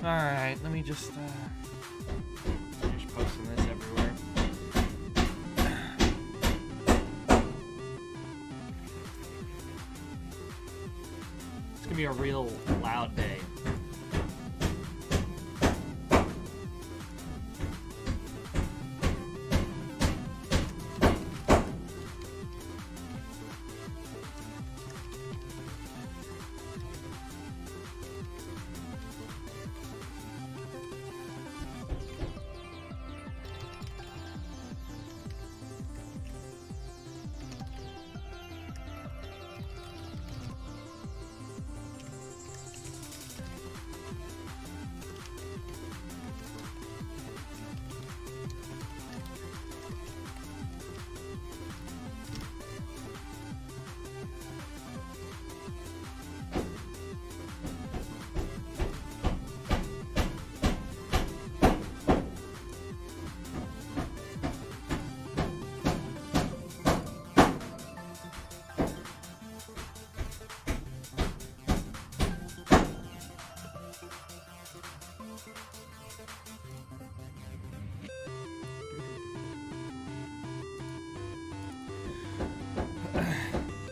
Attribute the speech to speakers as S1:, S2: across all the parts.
S1: Alright, let me just finish posting this everywhere. It's gonna be a real loud day.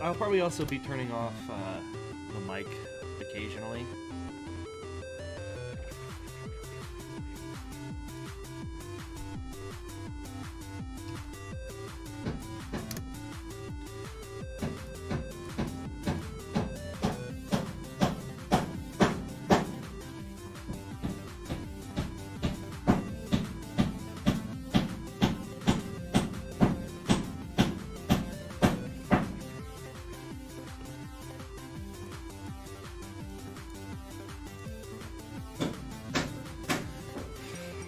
S1: I'll probably also be turning off the mic occasionally.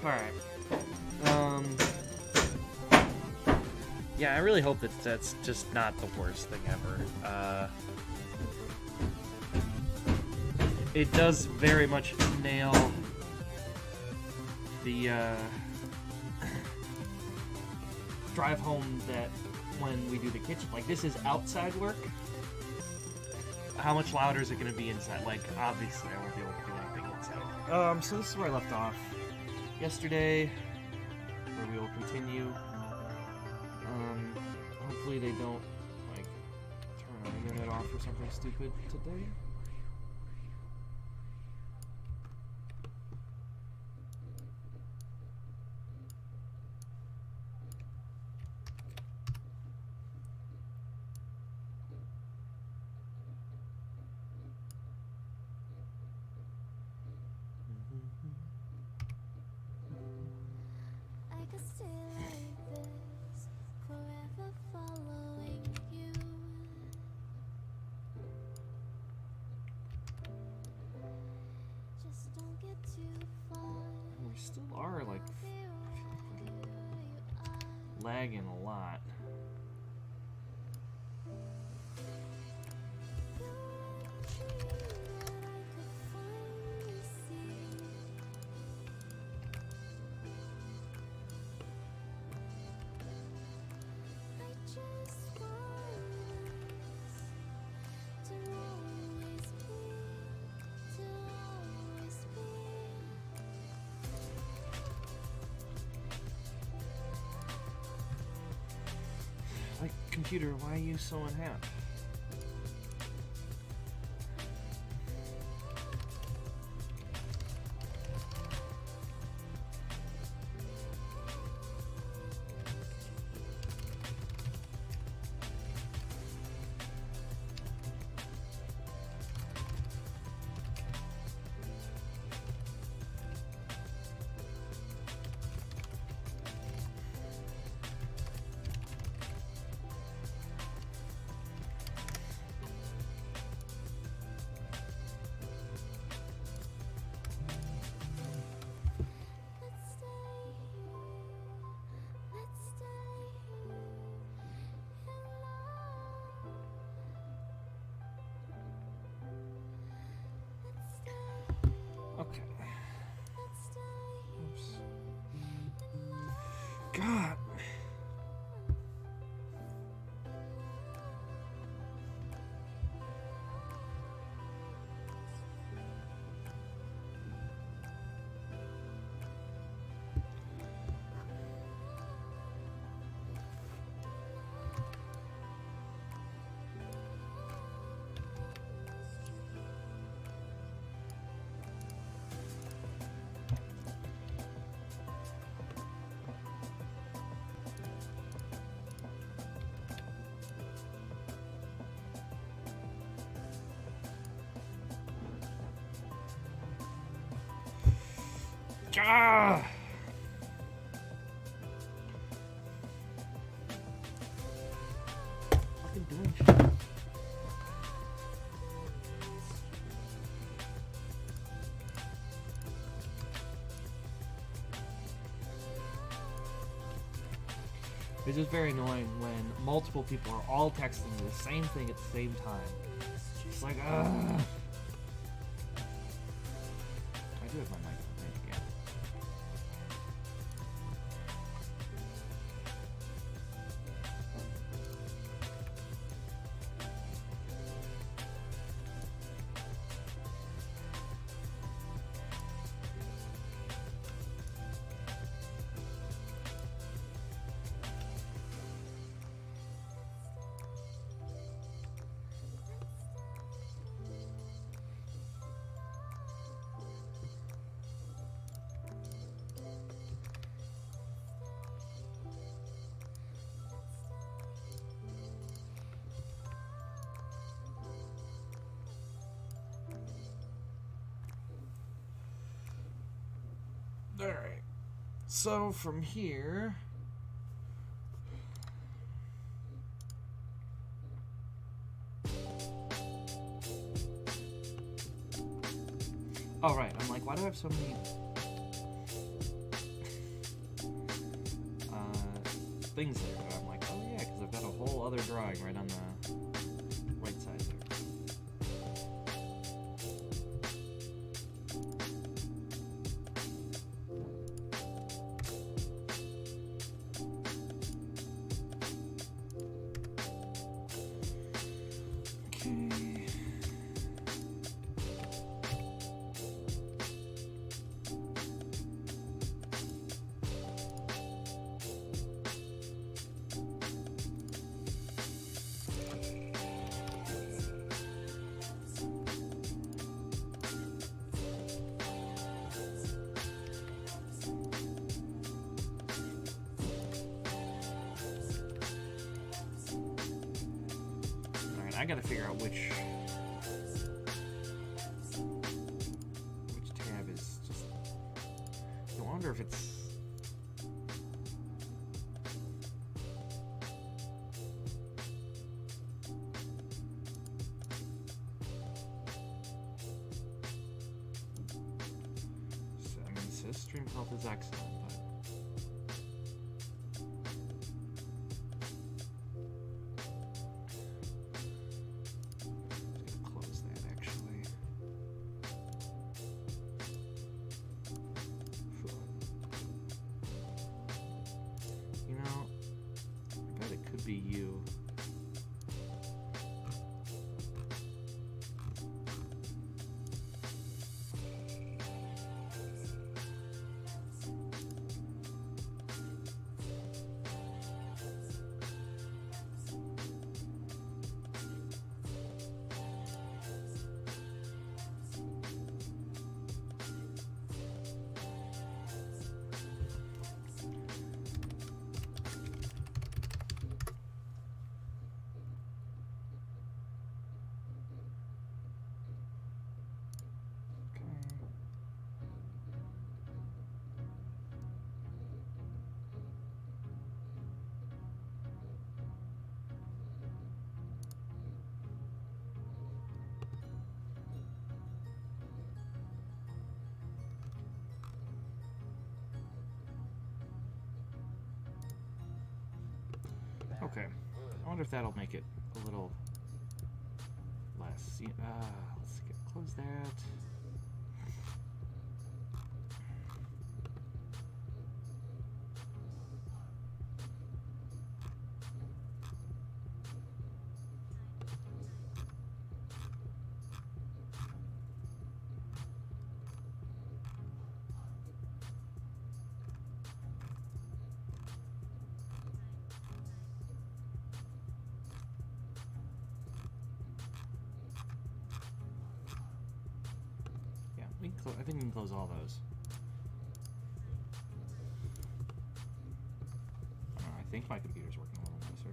S1: Alright. Yeah, I really hope that that's just not the worst thing ever. It does very much nail the drive home that when we do the kitchen, like, this is outside work. How much louder is it going to be inside? Like, obviously I won't be able to do anything inside. So this is where I left off yesterday, where we will continue. Hopefully they don't, like, turn our internet off or something stupid today. We still are, like, lagging a lot. Like, computer, why are you so unhappy? Okay. Oops. God. Ah! Fucking doing shit. It's just very annoying when multiple people are all texting the same thing at the same time. It's like, ugh. I do have my mic on, yeah. Alright, so from here, oh right, I'm like, why do I have so many things there? But I'm like, oh yeah, because I've got a whole other drawing right on the right side there. I gotta figure out which tab is just. I wonder if it's. I mean, it says stream health is excellent, but. Be you. Okay, I wonder if that'll make it a little less. Let's close that. I think we can close all those. I think my computer's working a little nicer.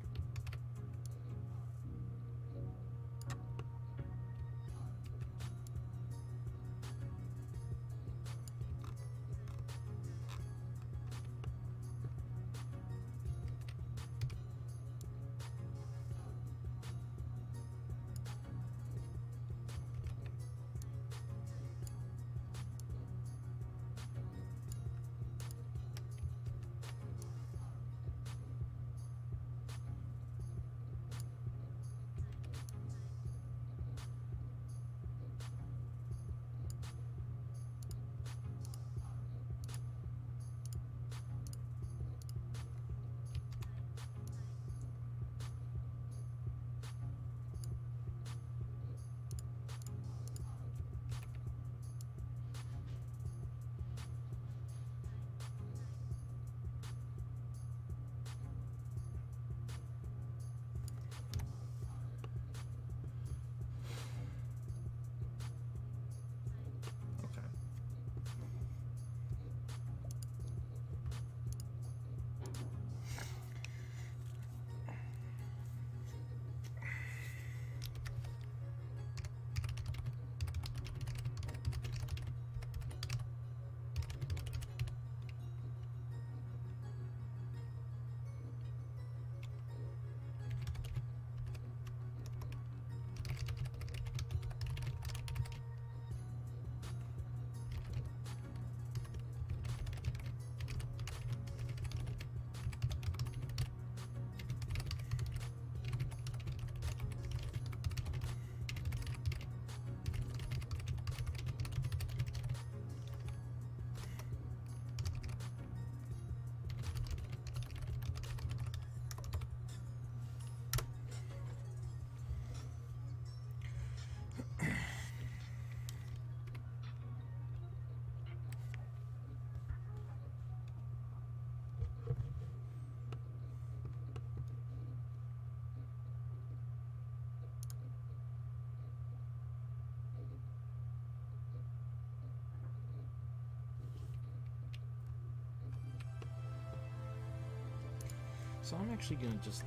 S1: So I'm actually gonna just...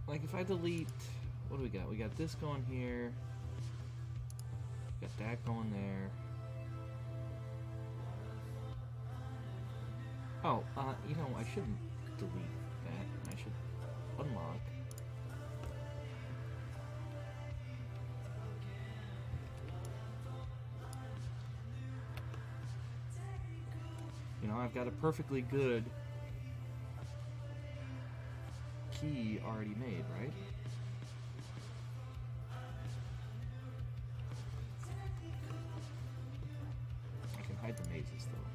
S1: Like if I delete, what do we got? We got this going here. Got that going there. Oh, you know, I shouldn't delete that. I should unlock. You know, I've got a perfectly good key already made, right? I can hide the mazes though.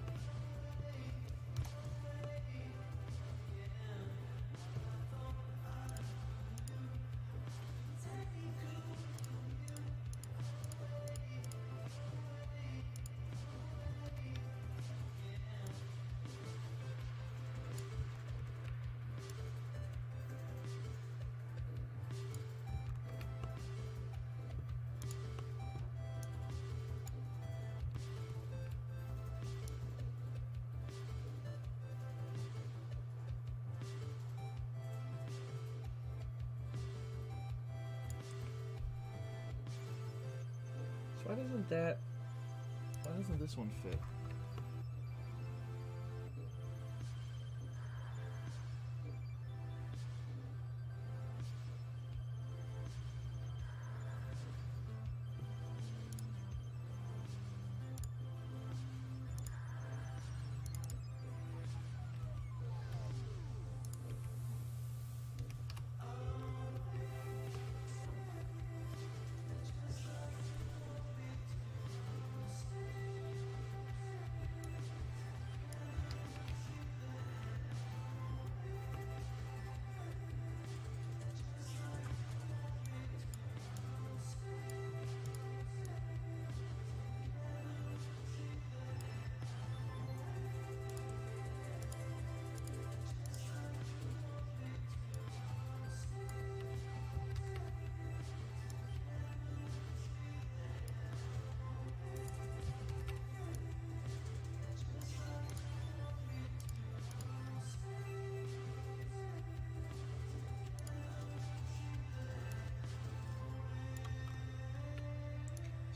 S1: Why doesn't this one fit?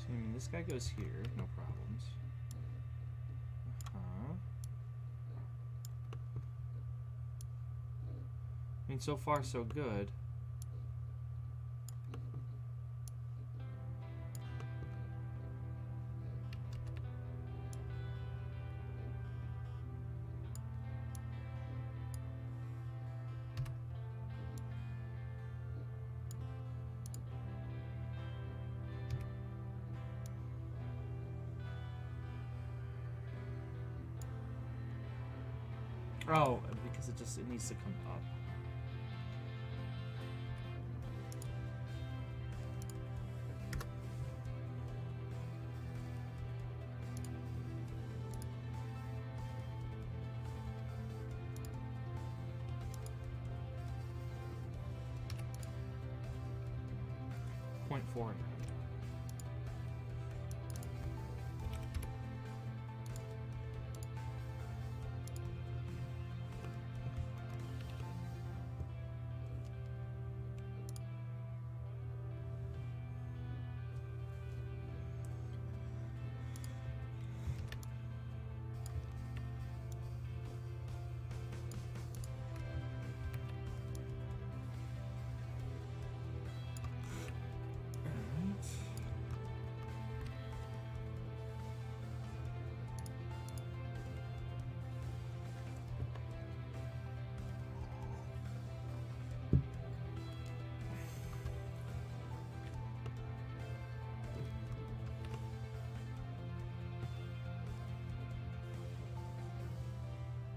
S1: I mean, this guy goes here, no problems. I mean, so far so good. Oh, because it needs to come up. Point 4.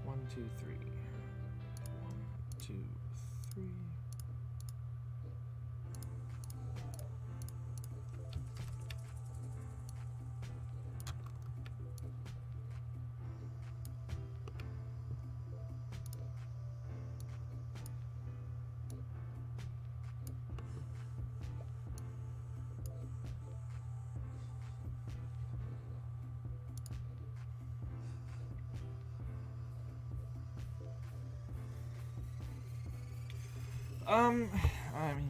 S1: One, two, three. 1, 2, 3. I mean...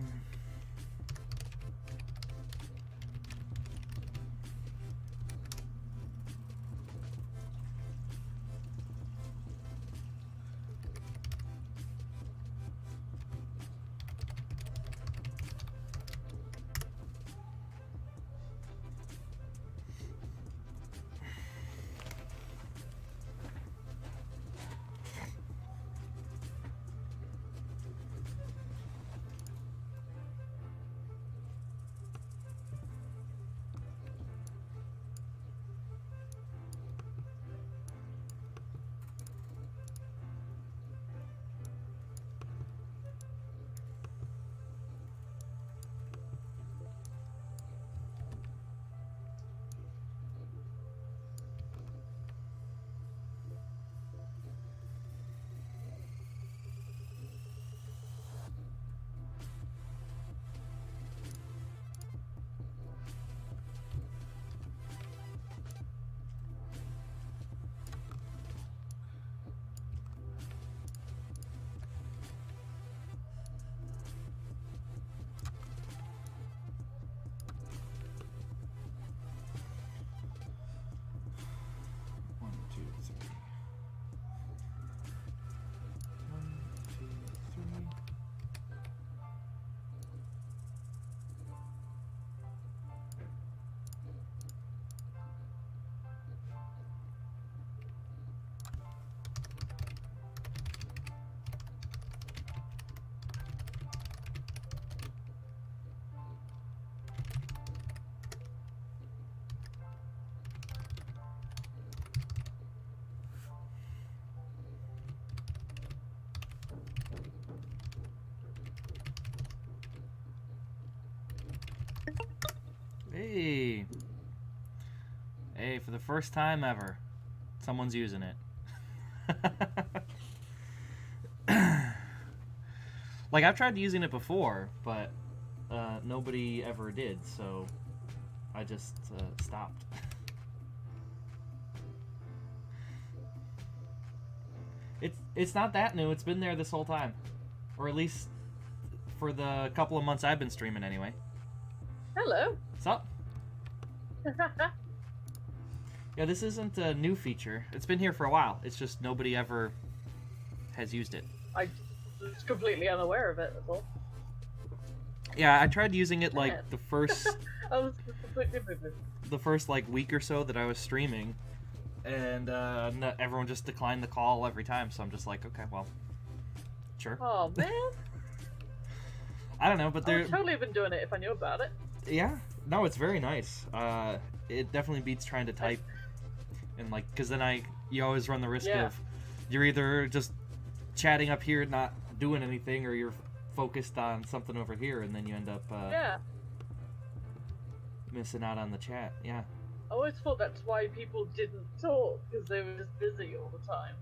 S1: Hey! Hey, for the first time ever, someone's using it. Like, I've tried using it before, but nobody ever did, so I just stopped. It's not that new, it's been there this whole time. Or at least for the couple of months I've been streaming anyway.
S2: Hello.
S1: What's up? Yeah, this isn't a new feature. It's been here for a while. It's just nobody ever has used it.
S2: I was completely unaware of it, that's all.
S1: Yeah, I tried using it like the first...
S2: I was completely moving.
S1: The first like week or so that I was streaming, and everyone just declined the call every time, so I'm just like, okay, well, sure.
S2: Oh, man.
S1: I don't know, but they're...
S2: I would totally have been doing it if I knew about it.
S1: Yeah, no, it's very nice. It definitely beats trying to type, and like, because then you always run the risk of you're either just chatting up here not doing anything, or you're focused on something over here, and then you end up missing out on the chat. Yeah.
S2: I always thought that's why people didn't talk, because they were just busy all the time.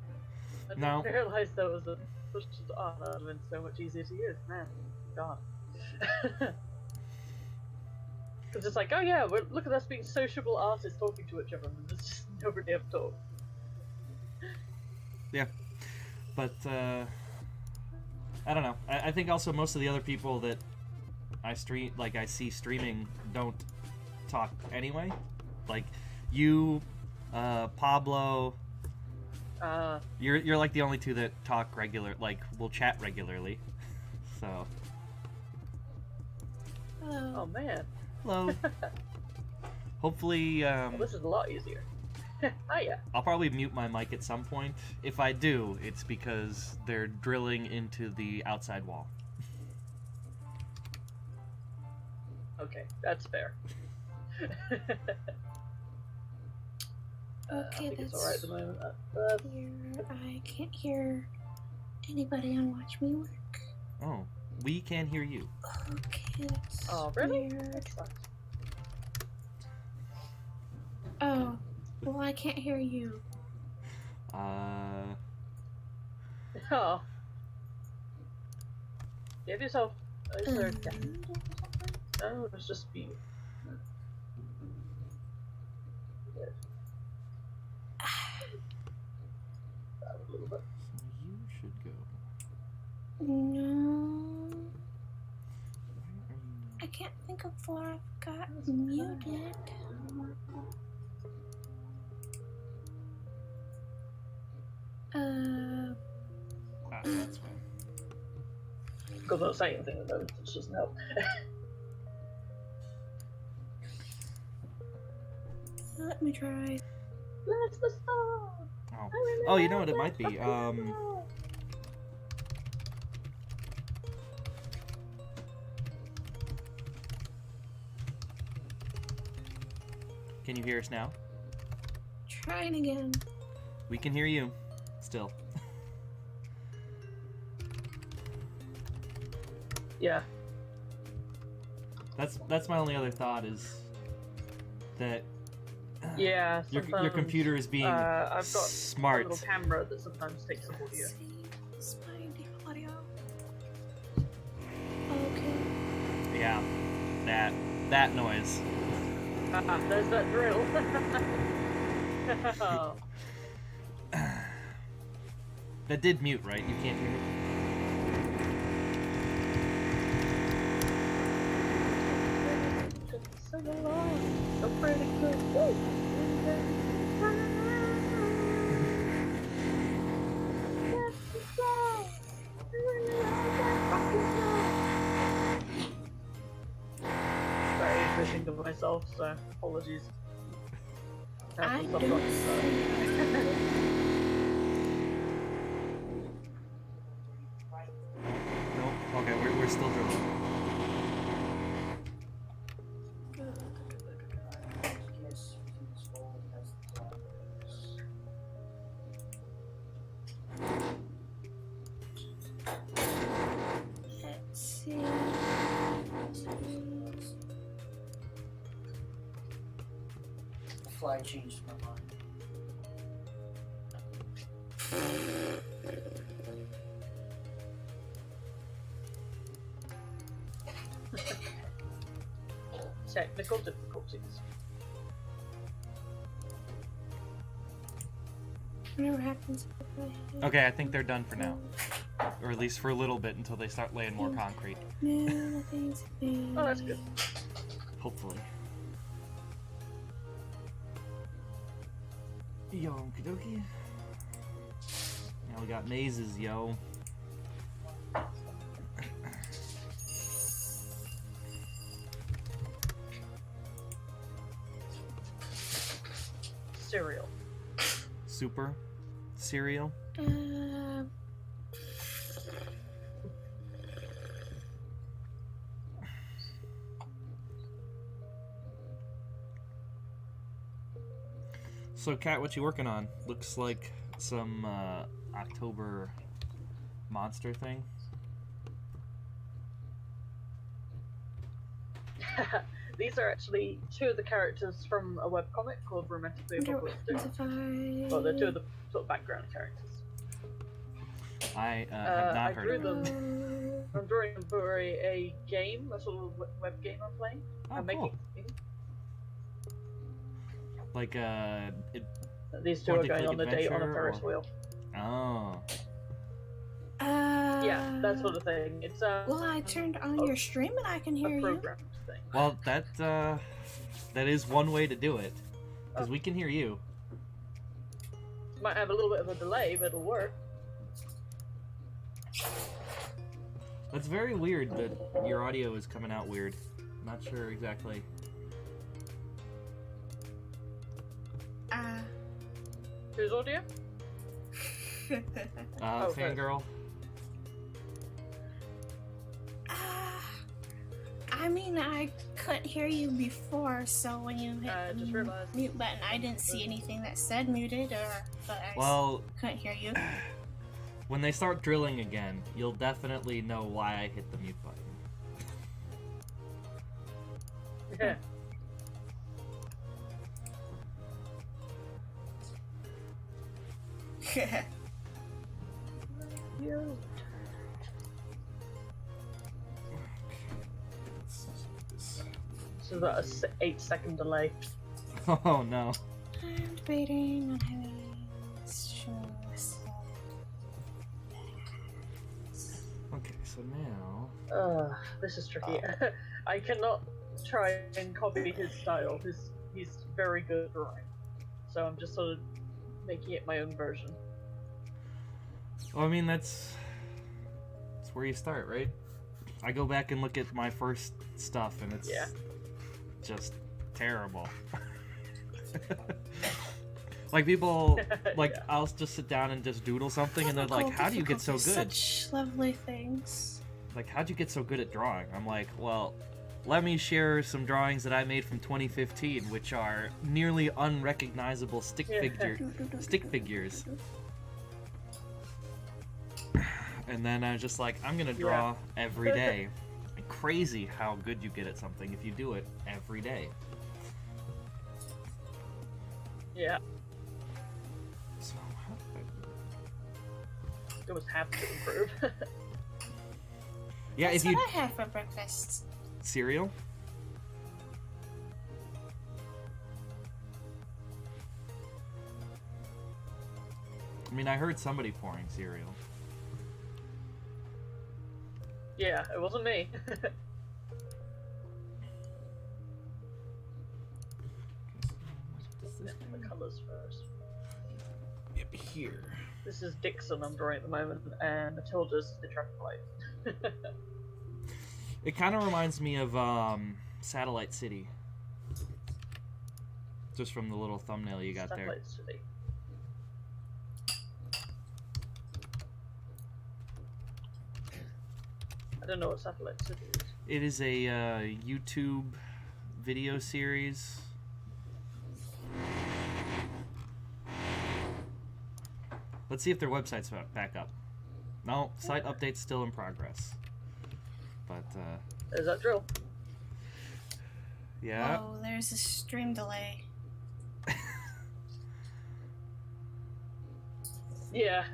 S2: I didn't realize there was a push to that would have been so much easier to use. Man, God. Because it's like, oh yeah, look at us being sociable artists talking to each other, and there's just nobody ever talk.
S1: Yeah, but I don't know. I think also most of the other people that I see streaming don't talk anyway. Like you, Pablo. You're like the only two that talk will chat regularly. So.
S2: Oh man.
S1: Hello. Hopefully.
S2: Well, this is a lot easier. Hiya.
S1: I'll probably mute my mic at some point. If I do, it's because they're drilling into the outside wall.
S2: Okay, that's fair.
S3: Okay,
S2: that's alright at the moment.
S3: Here, I can't hear anybody on Watch Me Work.
S1: Oh, we can hear you.
S3: Okay, that's
S2: really?
S3: weird. Oh, well, I can't hear you.
S2: Oh. Give yourself. Is there no, it's just me.
S1: A little bit. So you should go.
S3: No. can't think of where I've got muted.
S1: That's fine.
S2: Because I don't say anything at the moment, it doesn't help.
S3: Let me try.
S2: That's the star!
S1: Oh, you know what it might be? Can you hear us now?
S3: Trying again.
S1: We can hear you. Still.
S2: Yeah.
S1: That's my only other thought is that
S2: Yeah,
S1: your computer is being
S2: I've got
S1: smart.
S2: a little camera that sometimes takes the audio.
S3: It's my audio. Okay.
S1: Yeah, that noise.
S2: There's that drill. Oh.
S1: That did mute, right? You can't hear it.
S2: Sing along, so pretty good. Woo! Sorry, fishing to myself, so apologies.
S3: I don't
S1: Nope. Okay, we're still drilling.
S3: Let's see.
S4: The flag changed my mind.
S2: Technical difficulties.
S3: Whatever happens.
S1: Okay, I think they're done for now. Or at least for a little bit until they start laying more concrete.
S3: No, nothing's been.
S2: Oh, that's good.
S1: Hopefully. Yo, okie dokie. Now we got mazes, yo.
S2: Cereal.
S1: Super cereal. So, Kat, what you working on? Looks like some October monster thing.
S2: These are actually two of the characters from a webcomic called Romantically Apocalyptic. Well, they're two of the sort of background characters.
S1: I have not heard of
S2: them.
S1: them.
S2: I'm drawing them for a game, a sort of web game I'm playing.
S1: Oh,
S2: I'm
S1: cool.
S2: making.
S1: Like
S2: These two are going on a date on a Ferris wheel.
S1: Oh.
S2: Yeah, that sort of thing. It's
S3: well, I turned on your stream and I can hear you.
S2: Programmed thing.
S1: Well, that is one way to do it, because we can hear you.
S2: Might have a little bit of a delay, but it'll work.
S1: That's very weird that your audio is coming out weird. Not sure exactly.
S2: Whose audio?
S1: Fangirl.
S3: I mean, I couldn't hear you before, so when you hit the mute button, I didn't see anything that said muted, but I couldn't hear you.
S1: When they start drilling again, you'll definitely know why I hit the mute button.
S2: Yeah. So about a 8-second delay.
S1: Oh no.
S3: I'm debating on having show
S1: Okay, so now
S2: this is tricky. I cannot try and copy his style. He's very good at drawing. So I'm just sort of making it my own version.
S1: Well, I mean, that's where you start, right? I go back and look at my first stuff, and it's just terrible. Like, people, like, I'll just sit down and just doodle something, and they're like, how do you get so good?
S3: Such lovely things.
S1: Like, how'd you get so good at drawing? I'm like, well, let me share some drawings that I made from 2015, which are nearly unrecognizable stick figures. And then I was just like, I'm gonna draw every day. Crazy how good you get at something if you do it every day.
S2: Yeah.
S1: So, how did I
S2: It was half to improve.
S1: Yeah,
S3: That's
S1: if you...
S3: what I have for breakfast.
S1: Cereal? I mean, I heard somebody pouring cereal.
S2: Yeah, it wasn't me. The colors first.
S1: Yep, here.
S2: This is Dixon I'm drawing at the moment, and Matilda's the traffic light.
S1: It kind of reminds me of Satellite City. Just from the little thumbnail you got there.
S2: Satellite City. I don't know what Satellite City is.
S1: It is a YouTube video series. Let's see if their website's back up. No, site update's still in progress. But,
S2: Is that drill?
S1: yeah.
S3: Oh, there's a stream delay.
S2: Yeah.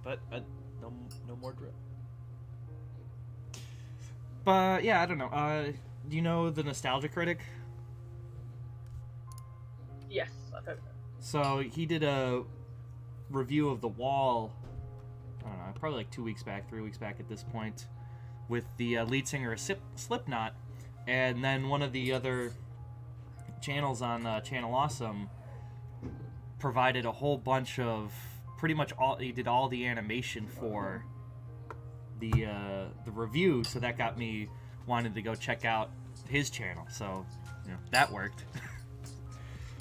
S1: But, no more drill. But, yeah, I don't know. Do you know the Nostalgia Critic?
S2: Yes, I've heard of it.
S1: So, he did a review of The Wall, I don't know, probably like 2 weeks back, 3 weeks back at this point, with the lead singer of Slipknot, and then one of the other channels on Channel Awesome provided a whole bunch of, pretty much all, he did all the animation for the review, so that got me wanting to go check out his channel, so, you know, that worked.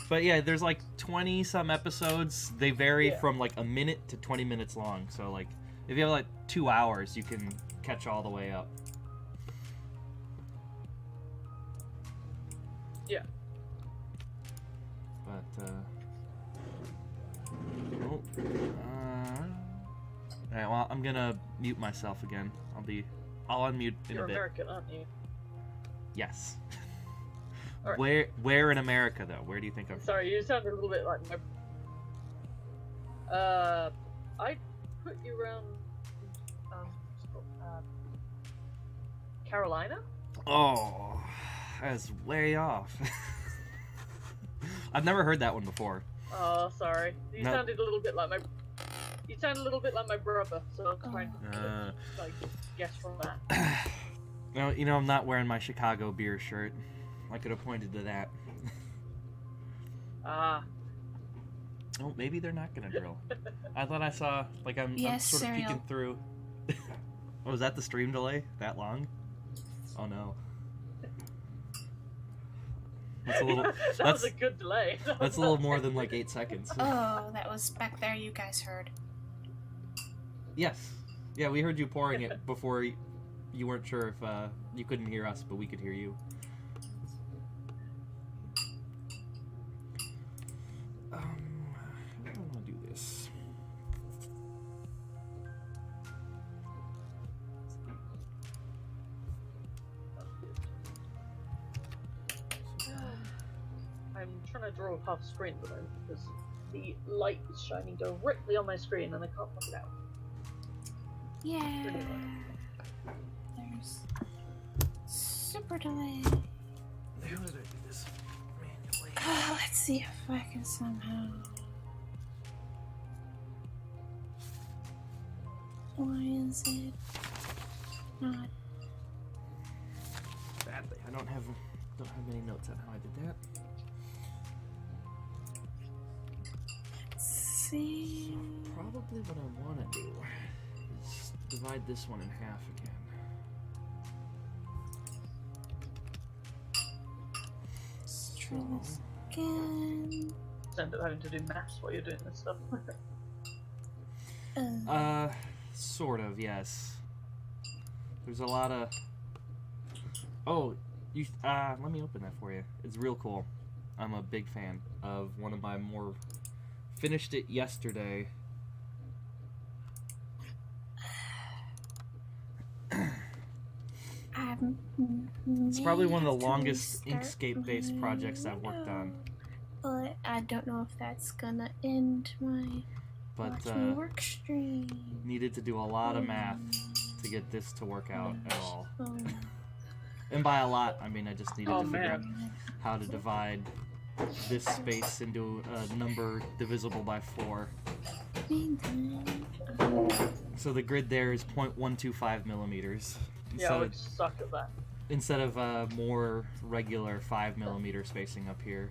S1: But yeah, there's like 20 some episodes. They vary from like a minute to 20 minutes long. So like, if you have like 2 hours, you can catch all the way up.
S2: Yeah.
S1: But alright, well, I'm gonna mute myself again. I'll unmute in
S2: You're
S1: a bit.
S2: American, aren't you?
S1: Yes.
S2: Right.
S1: Where in America though? Where do you think I'm from?
S2: Sorry, you sounded a little bit like my. I put you around. Carolina.
S1: Oh, that's way off. I've never heard that one before.
S2: Oh, sorry. You sounded a little bit like my. You sound a little bit like my brother, so I'm trying to like guess from that.
S1: No, you know, I'm not wearing my Chicago beer shirt. I could have pointed to that.
S2: Ah.
S1: Oh, maybe they're not gonna drill. I thought I saw, like, I'm sort of peeking through. Oh, was that the stream delay? That long? Oh no. That's a little.
S2: That was a good delay.
S1: That's a little more than like 8 seconds.
S3: Oh, that was back there. You guys heard.
S1: Yes. Yeah, we heard you pouring it before. You weren't sure if you couldn't hear us, but we could hear you. How do I want to do this?
S2: I'm trying to draw half screen at the moment because the light is shining directly on my screen and I can't look it out.
S3: Yeah. There's super delay.
S1: How did I do this manually?
S3: Let's see if I can somehow. Why is it? not.
S1: Badly. I don't have many notes on how I did that.
S3: Let's see.
S1: So probably what I want to do is divide this one in half again.
S3: Let's try this again.
S2: End up having to do maths while you're doing this stuff.
S1: Sort of, yes. There's a lot of... Oh, you. Let me open that for you. It's real cool. I'm a big fan of one of my more... Finished it yesterday. It's probably one of the longest Inkscape-based projects I've worked on.
S3: But I don't know if that's gonna end my work stream.
S1: Needed to do a lot of math to get this to work out at all. And by a lot, I mean I just needed to figure out how to divide this space into a number divisible by 4. So the grid there is 0.125 millimeters.
S2: Yeah, I would suck at that.
S1: Instead of more regular 5 millimeter spacing up here.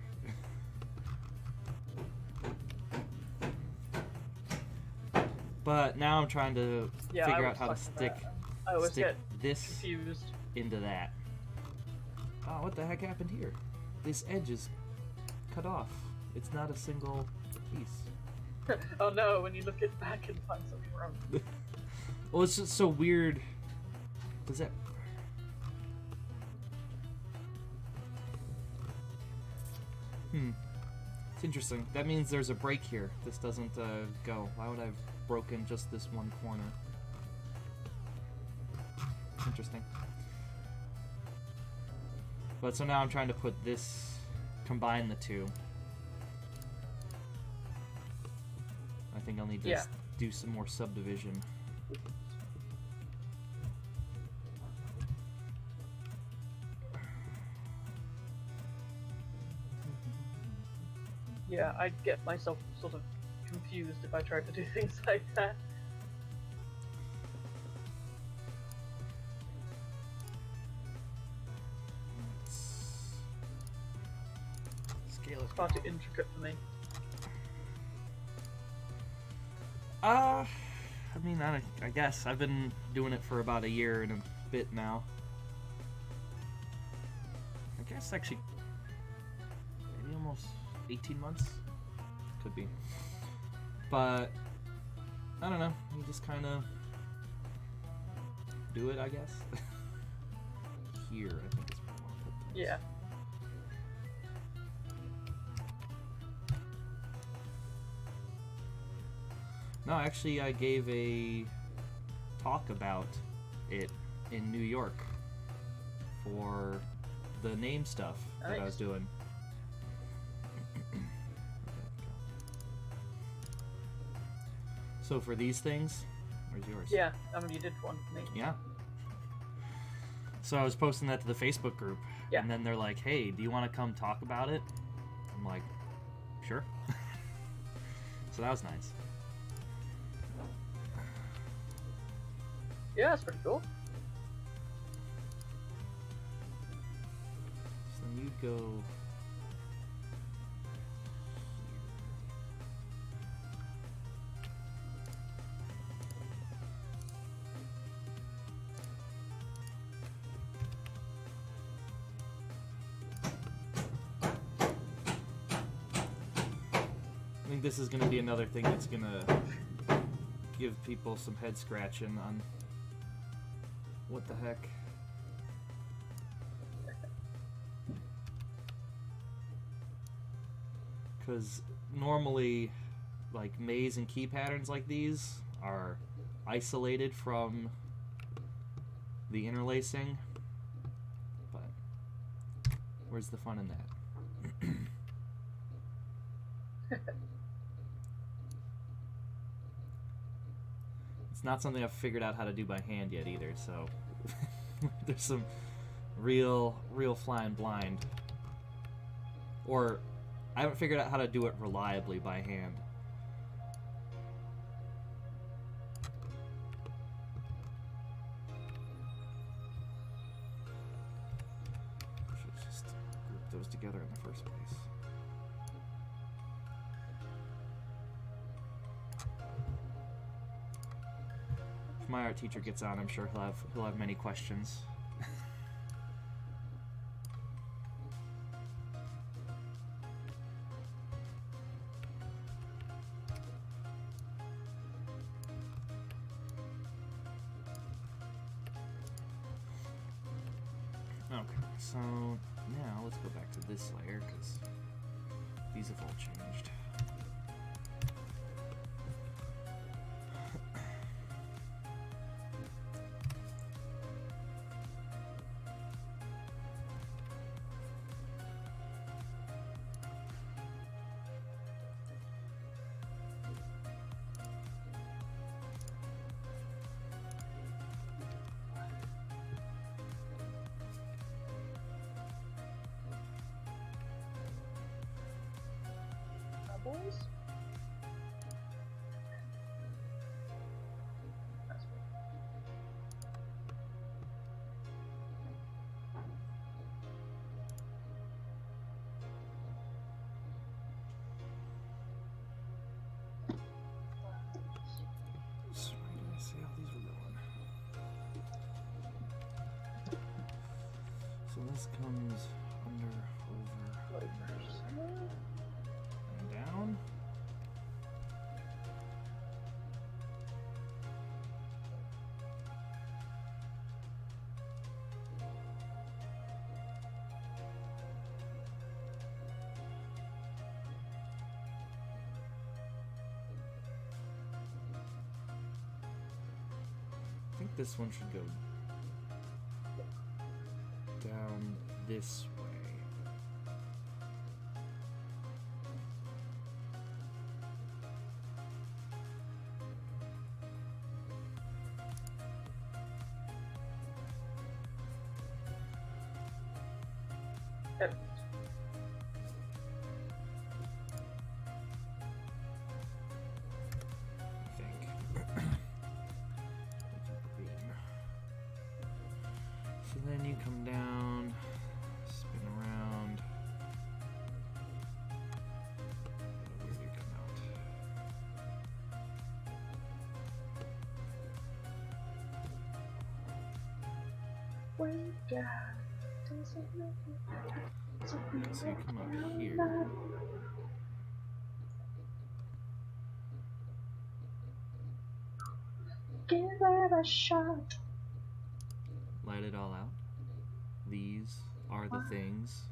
S1: But now I'm trying to figure out how to stick this
S2: confused
S1: into that. Oh, what the heck happened here? This edge is cut off. It's not a single piece.
S2: Oh no, when you look it back and find something wrong.
S1: Well, it's just so weird. Does that... It's interesting. That means there's a break here. This doesn't go. Why would I have broken just this one corner? Interesting. But so now I'm trying to put this, combine the two. I think I'll need to do some more subdivision.
S2: Yeah, I'd get myself sort of confused if I tried to do things like that.
S1: Scale it.
S2: Far too intricate for me.
S1: I mean, I guess I've been doing it for about a year and a bit now. I guess actually, maybe almost 18 months? Could be. But, I don't know, you just kind of do it, I guess. Here, I think is where I want to put this.
S2: Yeah.
S1: No, actually, I gave a talk about it in New York for the name stuff that I was doing. So for these things, where's yours?
S2: Yeah, I mean you did one for me.
S1: Yeah. So I was posting that to the Facebook group, and then they're like, "Hey, do you want to come talk about it?" I'm like, "Sure." So that was nice.
S2: Yeah, that's pretty cool.
S1: So then you'd go. I think this is going to be another thing that's going to give people some head scratching on what the heck. Because normally, like, maze and key patterns like these are isolated from the interlacing, but where's the fun in that? It's not something I've figured out how to do by hand yet either, so there's some real flying blind. Or I haven't figured out how to do it reliably by hand. those together in the first place. If my art teacher gets on, I'm sure he'll have many questions. So now let's go back to this layer because these have all changed. So this comes under, over, and down. I think this one should go down this way. So then you come down, spin around. Where do you come out?
S2: Way down.
S1: So you come up here.
S2: Give it a shot.
S1: Light it all out. These are the things.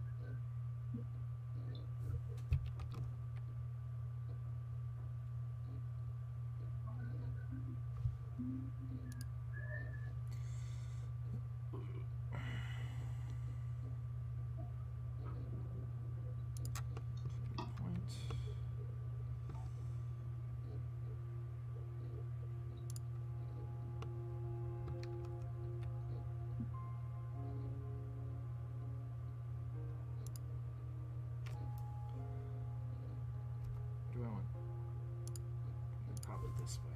S1: Probably this way.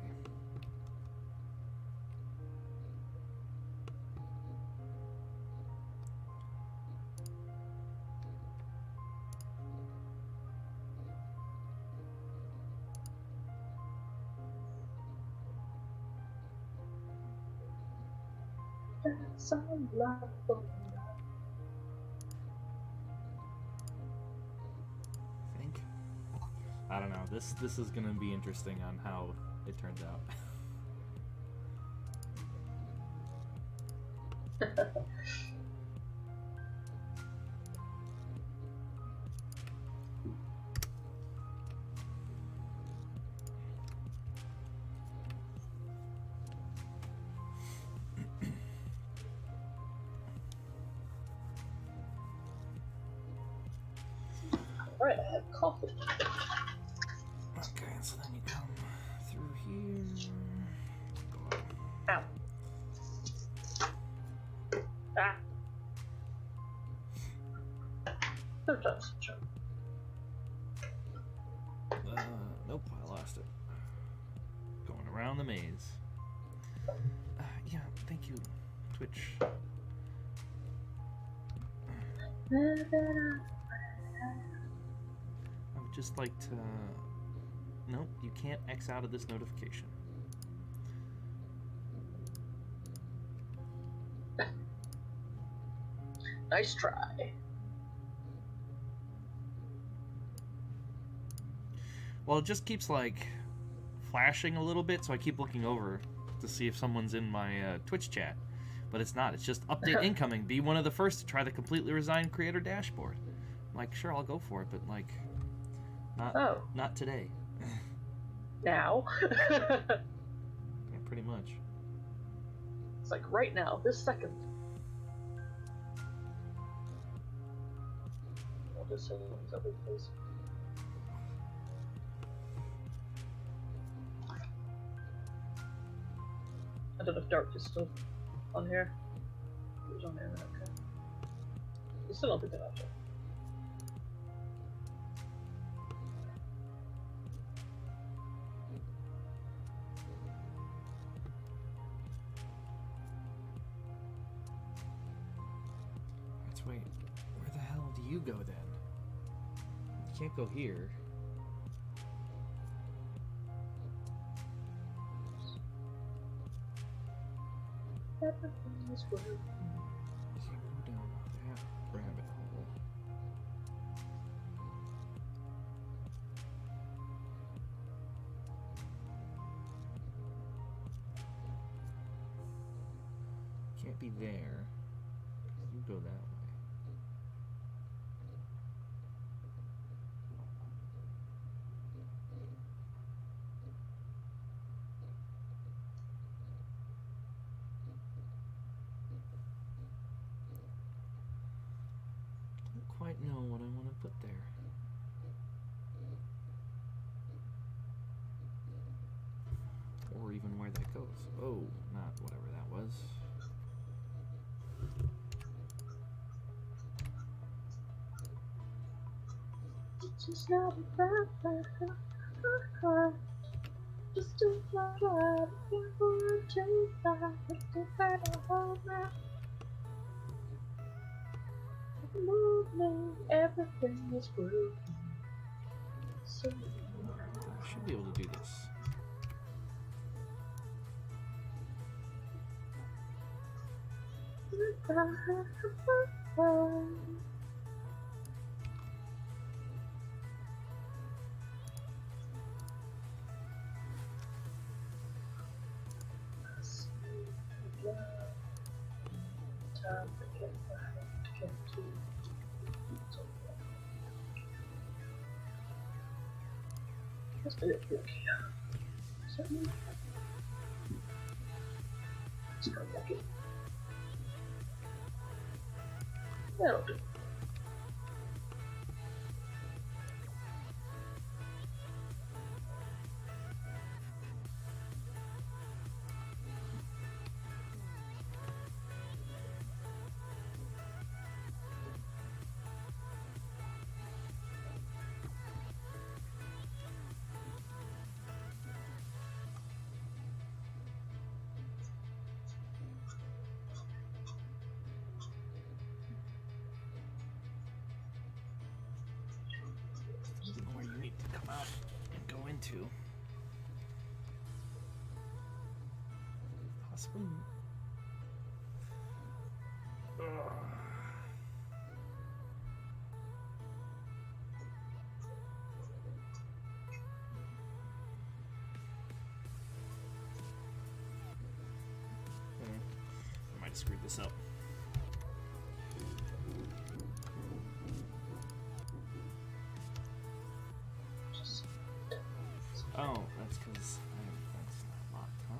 S2: That's all love.
S1: I don't know. This is gonna be interesting on how it turns out.
S2: Alright, I have coffee.
S1: Okay, so then you come through here. Go up.
S2: Ow. Ah.
S1: Nope, I lost it. Going around the maze. Yeah, thank you, Twitch. just like to... Nope, you can't X out of this notification.
S2: Nice try.
S1: Well, it just keeps, like, flashing a little bit, so I keep looking over to see if someone's in my Twitch chat. But it's not. It's just update incoming. Be one of the first to try the completely resigned creator dashboard. I'm like, sure, I'll go for it, but, like, not today.
S2: Now?
S1: Yeah, pretty much.
S2: It's like right now, this second. I'll just say things other place. I don't know if Dark is still on here. It was on there, okay. It's still on the good object.
S1: Let's wait. Where the hell do you go then? You can't go here.
S2: Everything is working.
S1: You can't go down that rabbit hole. Can't be there. You go that way. Quite know what I want to put there. Or even where that goes. Oh, not whatever that was.
S2: It's just not a just a fly, to fly, to find a home now. Movement, everything is broken. So
S1: I should be able to do this.
S2: Time to get back to get to. Let's do it here. Certainly. Let's go back in. That'll do.
S1: Where you need to come out and go into. Possibly. I might have screwed this up. Oh, that's because that's not locked, huh?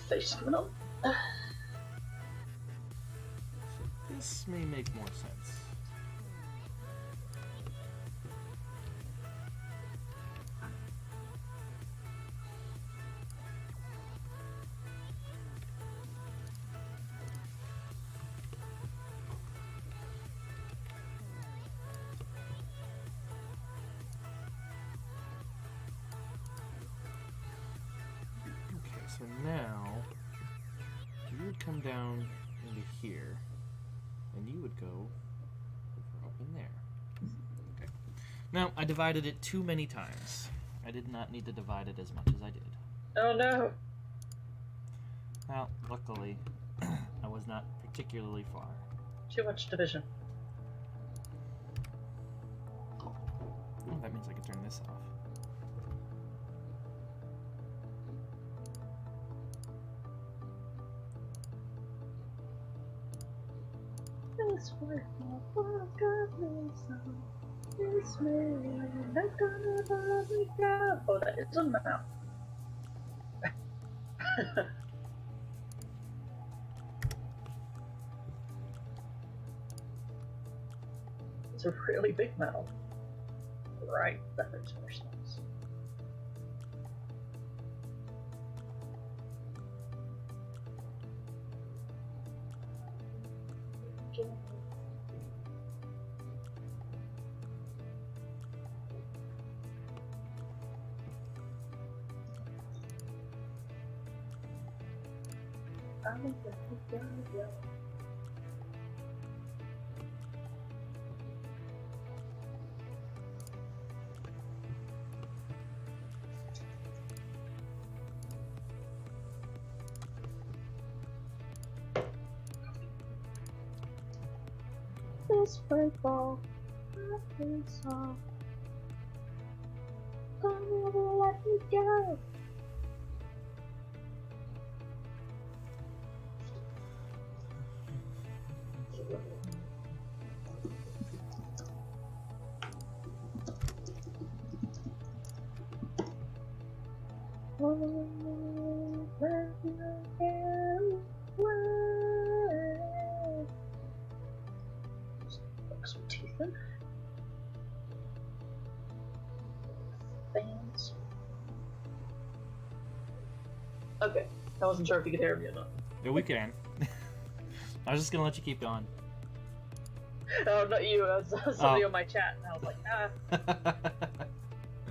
S2: Face coming up.
S1: This may make more sense. So now, you would come down into here, and you would go over up in there. Okay. Now, I divided it too many times. I did not need to divide it as much as I did.
S2: Oh no!
S1: Well, luckily, I was not particularly far.
S2: Too much division.
S1: Oh, that means I can turn this off.
S2: This way, this way, not gonna let me go. Oh, that is a map. It's a really big mouth. Right, that makes more sense. This football, nothing soft. Don't ever let me go. Some teeth in. Things. Okay, I wasn't sure if you could hear me or not.
S1: Yeah, we can. I was just gonna let you keep going.
S2: Oh, not you. It was somebody on my chat, and I was like, ah.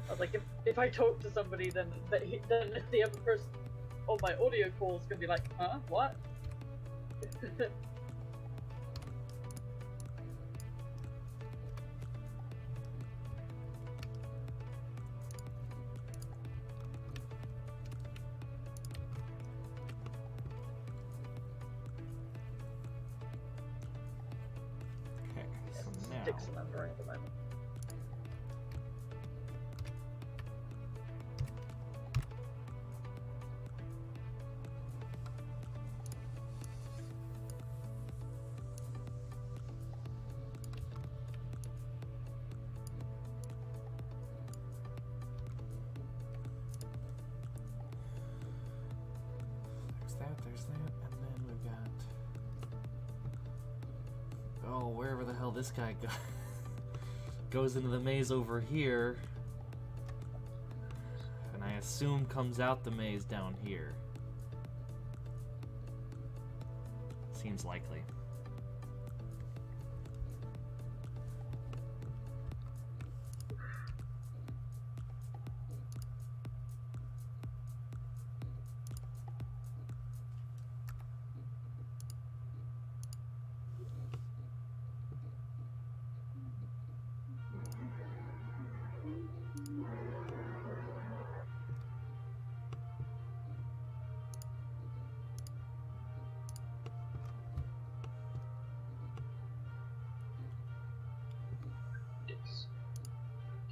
S2: I was like, if I talk to somebody, then the other person on my audio call is gonna be like, huh, what?
S1: Okay, so now.
S2: Dixon under at the moment.
S1: There's that, and then we've got... Oh, wherever the hell this guy goes into the maze over here, and I assume comes out the maze down here. Seems likely.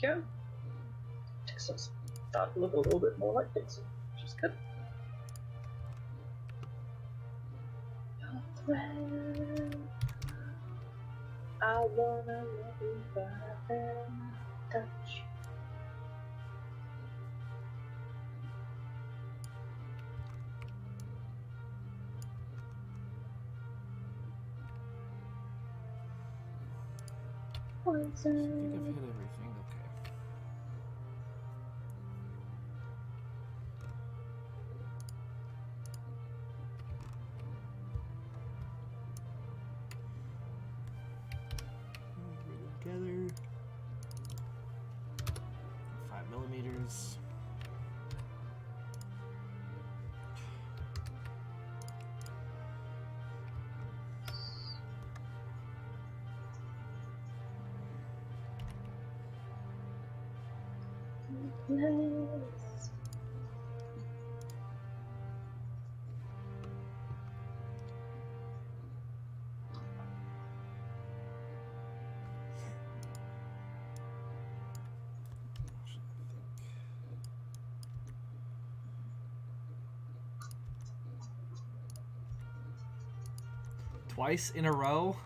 S2: Go. Dixon's starting to look a little bit more like Dixon, which is good. I wanna love you by touch.
S1: I think I've hit everything, okay. Together. 5 millimeters. Twice in a row?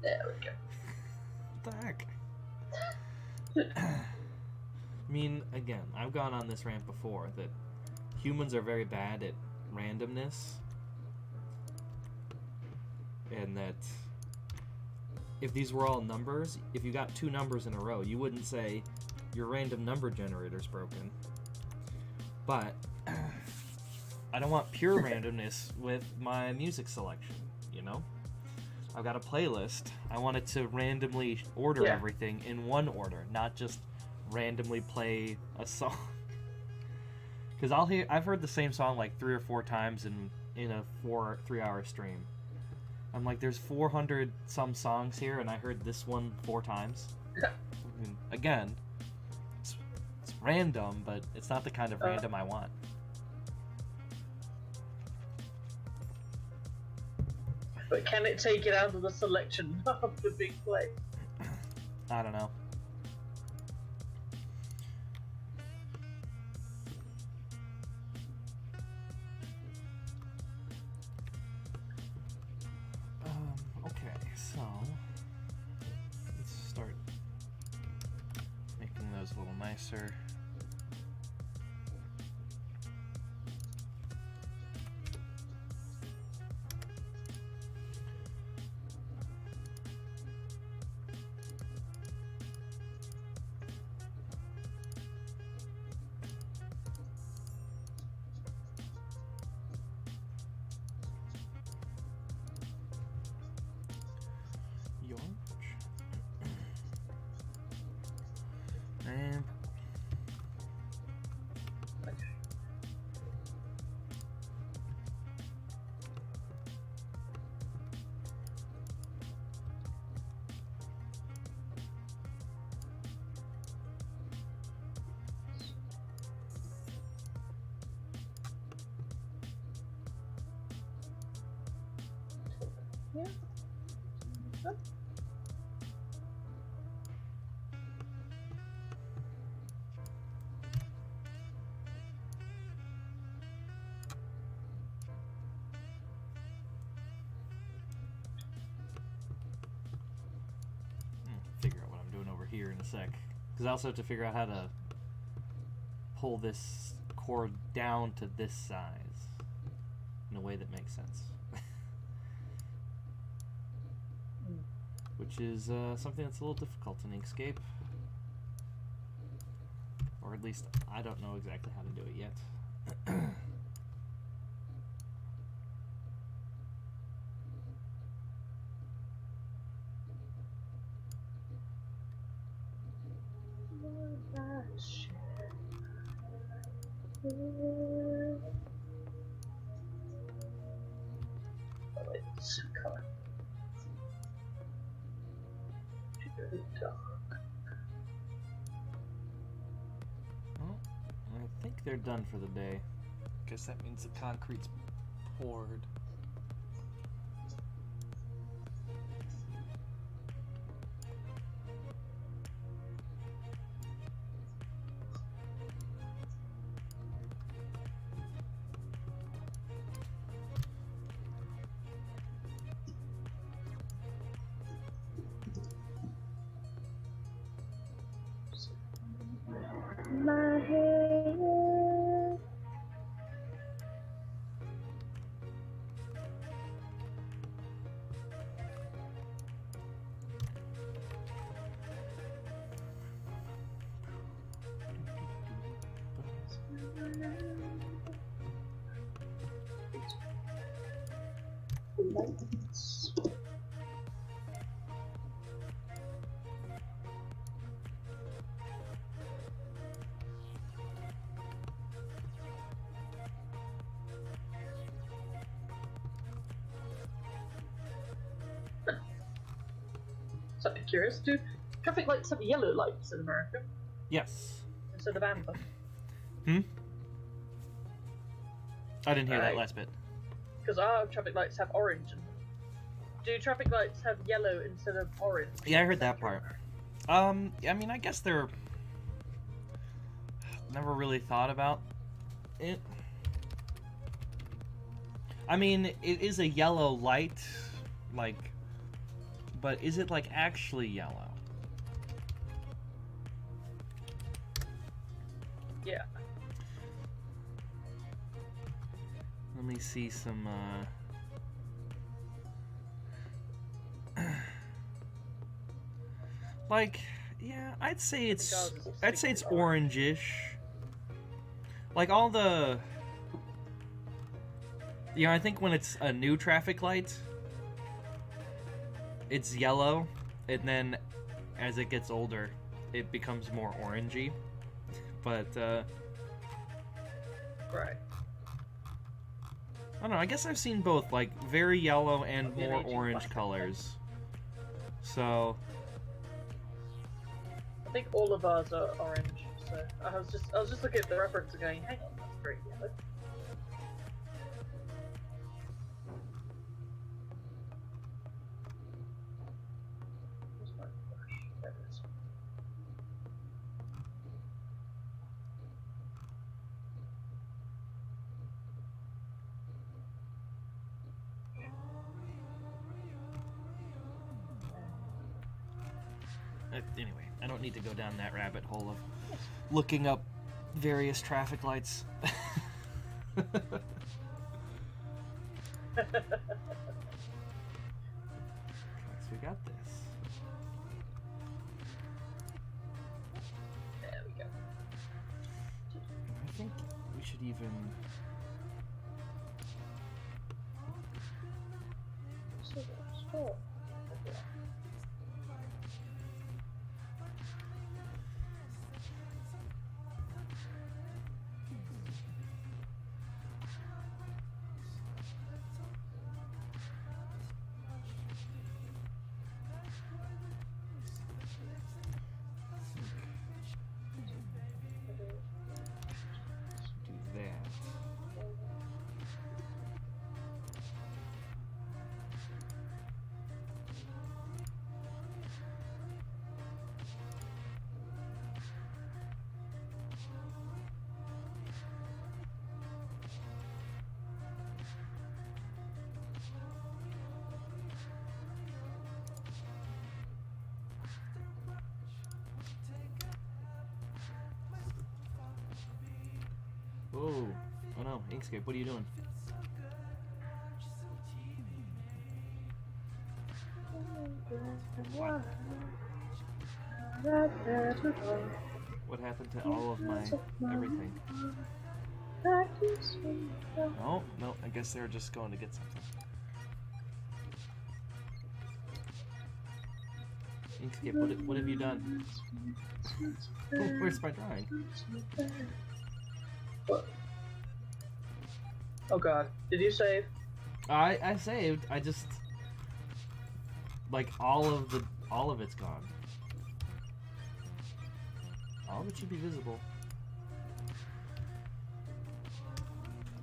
S2: There we go.
S1: What the heck? I mean, again, I've gone on this rant before that humans are very bad at randomness, and that if these were all numbers, if you got 2 numbers in a row, you wouldn't say your random number generator's broken. But I don't want pure randomness with my music selection, you know? I've got a playlist. I want it to randomly order everything in one order, not just randomly play a song. Because I've heard the same song like 3 or 4 times in a 3-hour stream. I'm like, there's 400 some songs here, and I heard this one 4 times. I mean, again, it's random, but it's not the kind of random I want.
S2: But can it take it out of the selection of the big play?
S1: I don't know. Okay, so let's start making those a little nicer. And
S2: Yeah. Good.
S1: figure out what I'm doing over here in a sec. Because I also have to figure out how to pull this cord down to this size in a way that makes sense. Which is something that's a little difficult in Inkscape. Or at least I don't know exactly how to do it yet. Well, I think they're done for the day. Guess that means the concrete's poured.
S2: My head. So I'm curious, do traffic lights have yellow lights in America?
S1: Yes.
S2: instead of amber?
S1: Hmm? I didn't hear that last bit.
S2: Because our traffic lights have orange. Do traffic lights have yellow instead of orange?
S1: Yeah, I heard that part. I mean, I guess they're... Never really thought about it. I mean, it is a yellow light, like... But is it, like, actually yellow?
S2: Yeah.
S1: Let me see some, like, yeah, I'd say it's orangish. Like, all the... You know, I think when it's a new traffic light, it's yellow, and then as it gets older, it becomes more orangey. But,
S2: Right.
S1: I don't know, I guess I've seen both, like, very yellow and more orange colors. So...
S2: I think all of ours are orange, so I was just looking at the reference and going, hang on, that's very yellow. Where's my brush? There it is.
S1: Anyway, I don't need to go down that rabbit hole of looking up various traffic lights. Yes, we got this.
S2: There we go.
S1: I think we should even...
S2: Oh.
S1: Oh, oh no, Inkscape, what are you doing? What happened to all of my everything? Oh, no, I guess they were just going to get something. Inkscape, what have you done? Oh, where's my drawing?
S2: Oh god, did you save?
S1: I saved. I just like all of it's gone. All of it should be visible.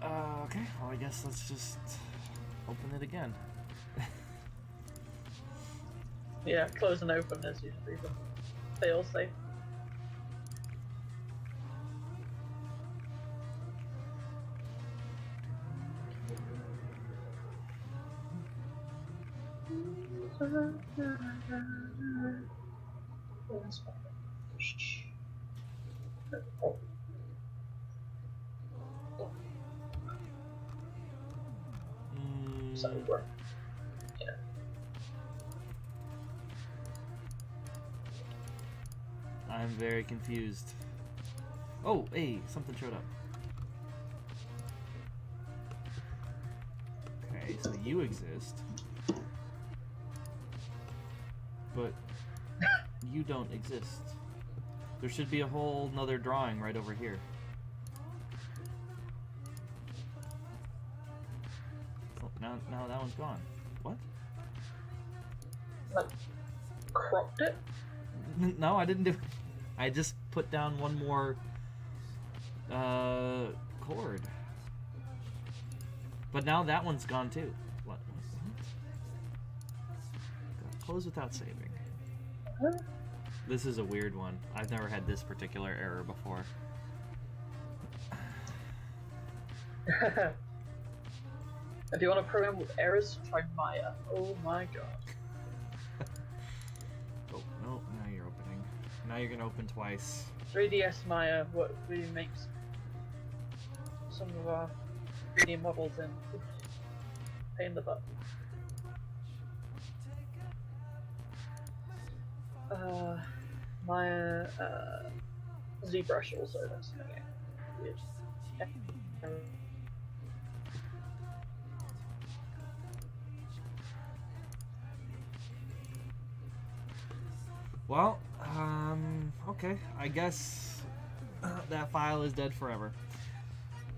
S1: Okay, well I guess let's just open it again.
S2: Yeah, close and open is usually the fail safe. Yeah.
S1: I'm very confused. Oh, hey, something showed up. Okay, so you exist. But you don't exist. There should be a whole nother drawing right over here. Oh, now that one's gone. What?
S2: Like, cropped it?
S1: No, I didn't do I just put down one more cord. But now that one's gone too. What? Close without saving. This is a weird one. I've never had this particular error before.
S2: If you want to program with errors, try Maya. Oh my god.
S1: Oh, no, now you're opening. Now you're gonna open twice.
S2: 3DS Maya, what really makes some of our 3D models in pain in the butt. Maya, ZBrush also does something weird.
S1: Well, okay. I guess that file is dead forever.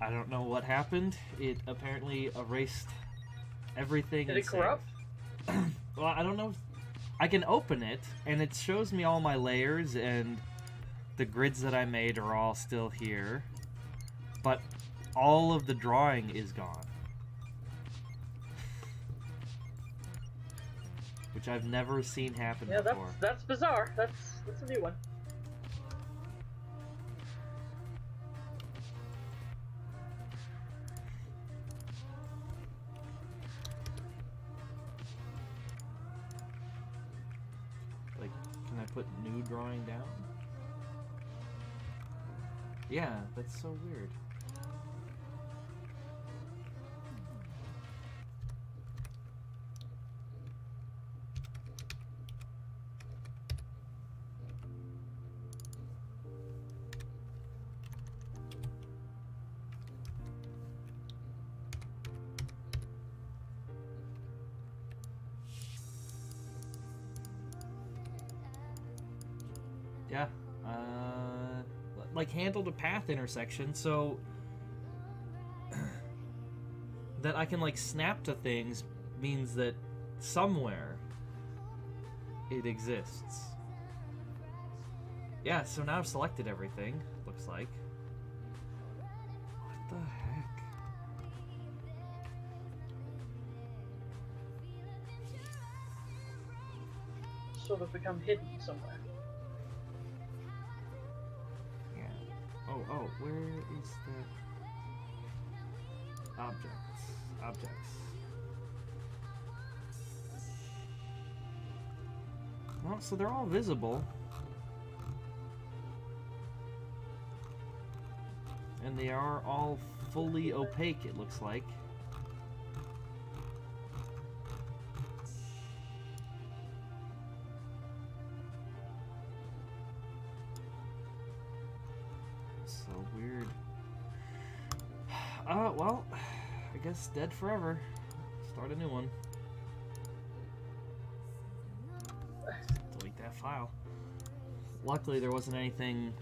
S1: I don't know what happened. It apparently erased everything.
S2: Did it corrupt?
S1: Well, I don't know. I can open it, and it shows me all my layers, and the grids that I made are all still here. But all of the drawing is gone. Which I've never seen happen before.
S2: Yeah, that's bizarre. That's a new one.
S1: Like, can I put new drawing down? Yeah, that's so weird. Yeah, like handled a path intersection so that I can like snap to things means that somewhere it exists. Yeah, so now I've selected everything, looks like. What the heck?
S2: Sort of become hidden somewhere.
S1: Oh, where is the objects? Well, so they're all visible. And they are all fully opaque, it looks like. So weird. Well, I guess dead forever. Start a new one. Delete that file. Luckily, there wasn't anything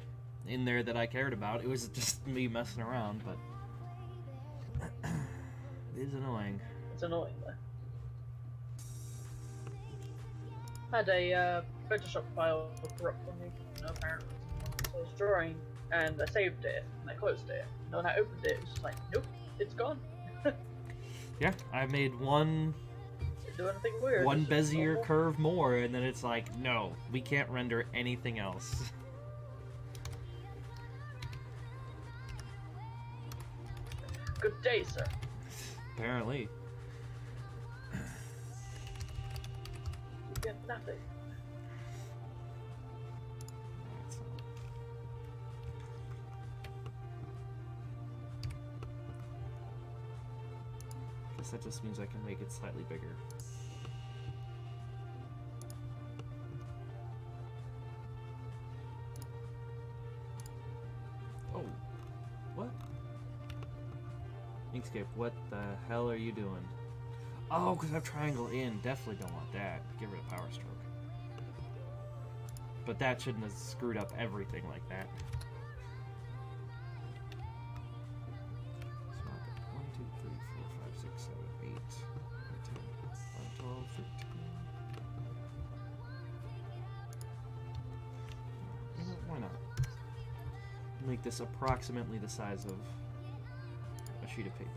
S1: in there that I cared about. It was just me messing around, but it is annoying.
S2: It's annoying, though. I had a Photoshop file corrupt on me, apparently. So I was drawing, and I saved it, and I closed it. And when I opened it, it was just like, nope, it's gone.
S1: Yeah, I made one
S2: Didn't do anything weird.
S1: one Bezier curve more, and then it's like, no, we can't render anything else.
S2: Good day, sir.
S1: Apparently.
S2: You get nothing. Guess that just means I can make it slightly bigger. Oh, what? Inkscape, what the hell are you doing? Oh, because I have triangle in. Definitely don't want that. Get rid of power stroke. But that shouldn't have screwed up everything like that. So 1, 2, 3, 4, 5, 6, 7, 8, 9, 10, 11, 12, 13. You know, why not?
S1: Make this approximately the size of a sheet of paper.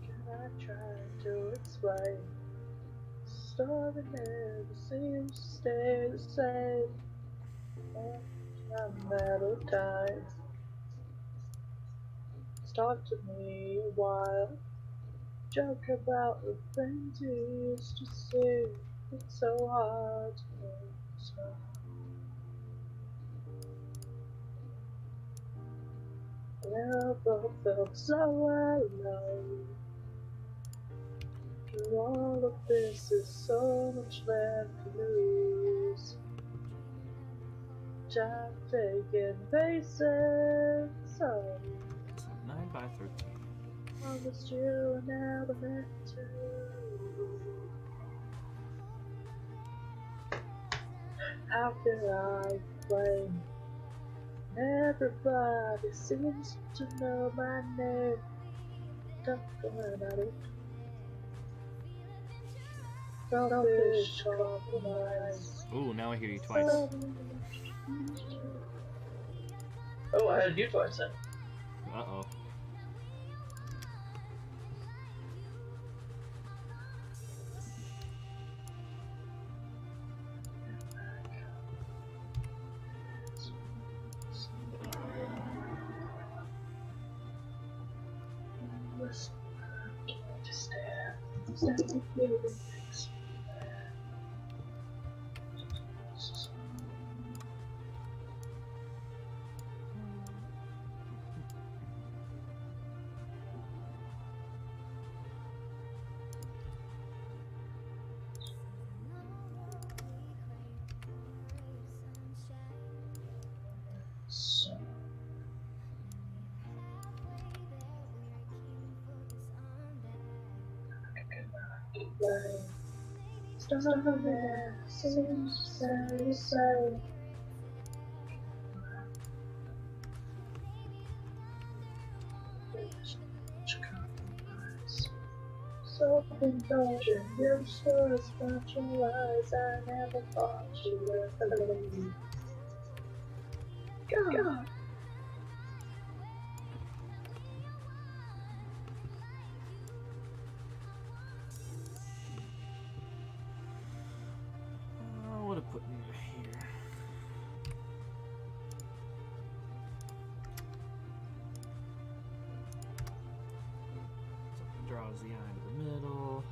S2: Can I try to explain? Story never seems to stay the same. No matter times. Talk to me a while. Joke about the things you used to say. It's so hard to make you smile. Never felt so alone. Through all of this, there's so much left to lose. Time taking faces. So
S1: 9 by 13.
S2: promised you an element too. How can I blame? Everybody seems to know my name. Don't about it. Selfish compromise.
S1: Ooh, now I hear you twice.
S2: Oh, I heard you twice then.
S1: Uh-oh.
S2: Stop there, seems to say. Self-indulgent, your stories about your lies. I never thought you were believe. God.
S1: What to put in here? So draws the eye to the middle.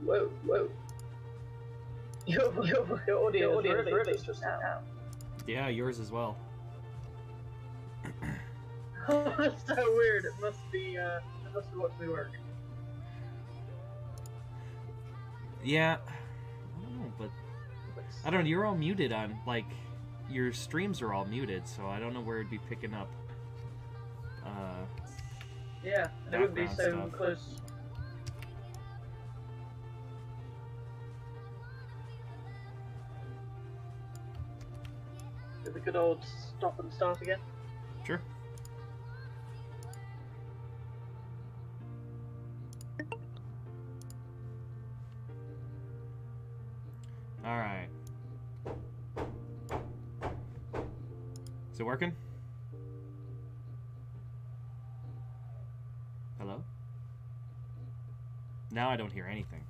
S2: Whoa, whoa. Your audio is really just now.
S1: Yeah, yours as well.
S2: Oh, that's so weird. It must be what we work.
S1: Yeah. I don't know, but I don't know, you're all muted on, like, your streams are all muted, so I don't know where it'd be picking up.
S2: Yeah, it would be so
S1: stuff.
S2: close. Do the good old stop and start again?
S1: Sure. Alright. Is it working? Hello? Now I don't hear anything.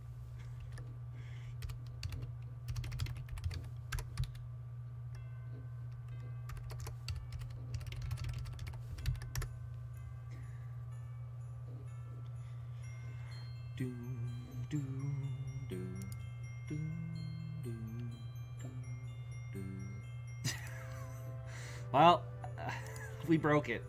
S1: Well, we broke it.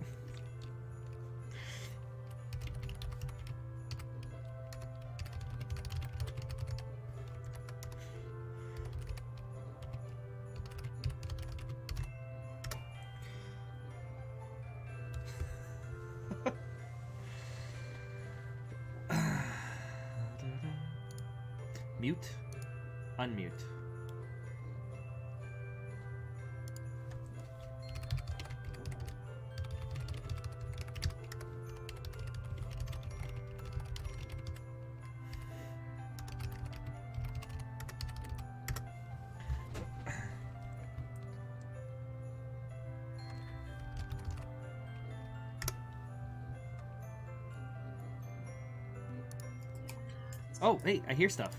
S1: Mute, unmute. Oh, hey, I hear stuff.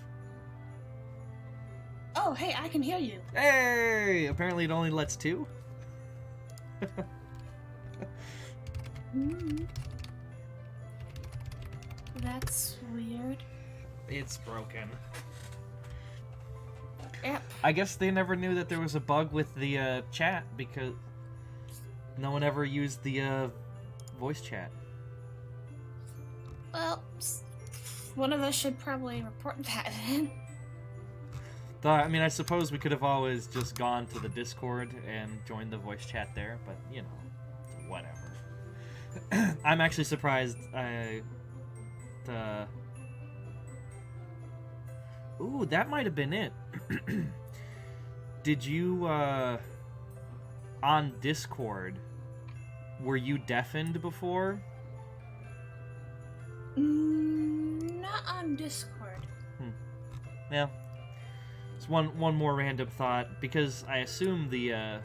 S3: Oh, hey, I can hear you.
S1: Hey! Apparently it only lets 2.
S3: That's weird.
S1: It's broken.
S3: Yep.
S1: I guess they never knew that there was a bug with the chat because no one ever used the voice chat.
S3: Well, one of us should probably report that then.
S1: I mean, I suppose we could have always just gone to the Discord and joined the voice chat there, but, you know, whatever. I'm actually surprised Ooh, that might have been it. Did you, on Discord, were you deafened before?
S3: Not on Discord.
S1: Yeah. It's one more random thought, because I assume the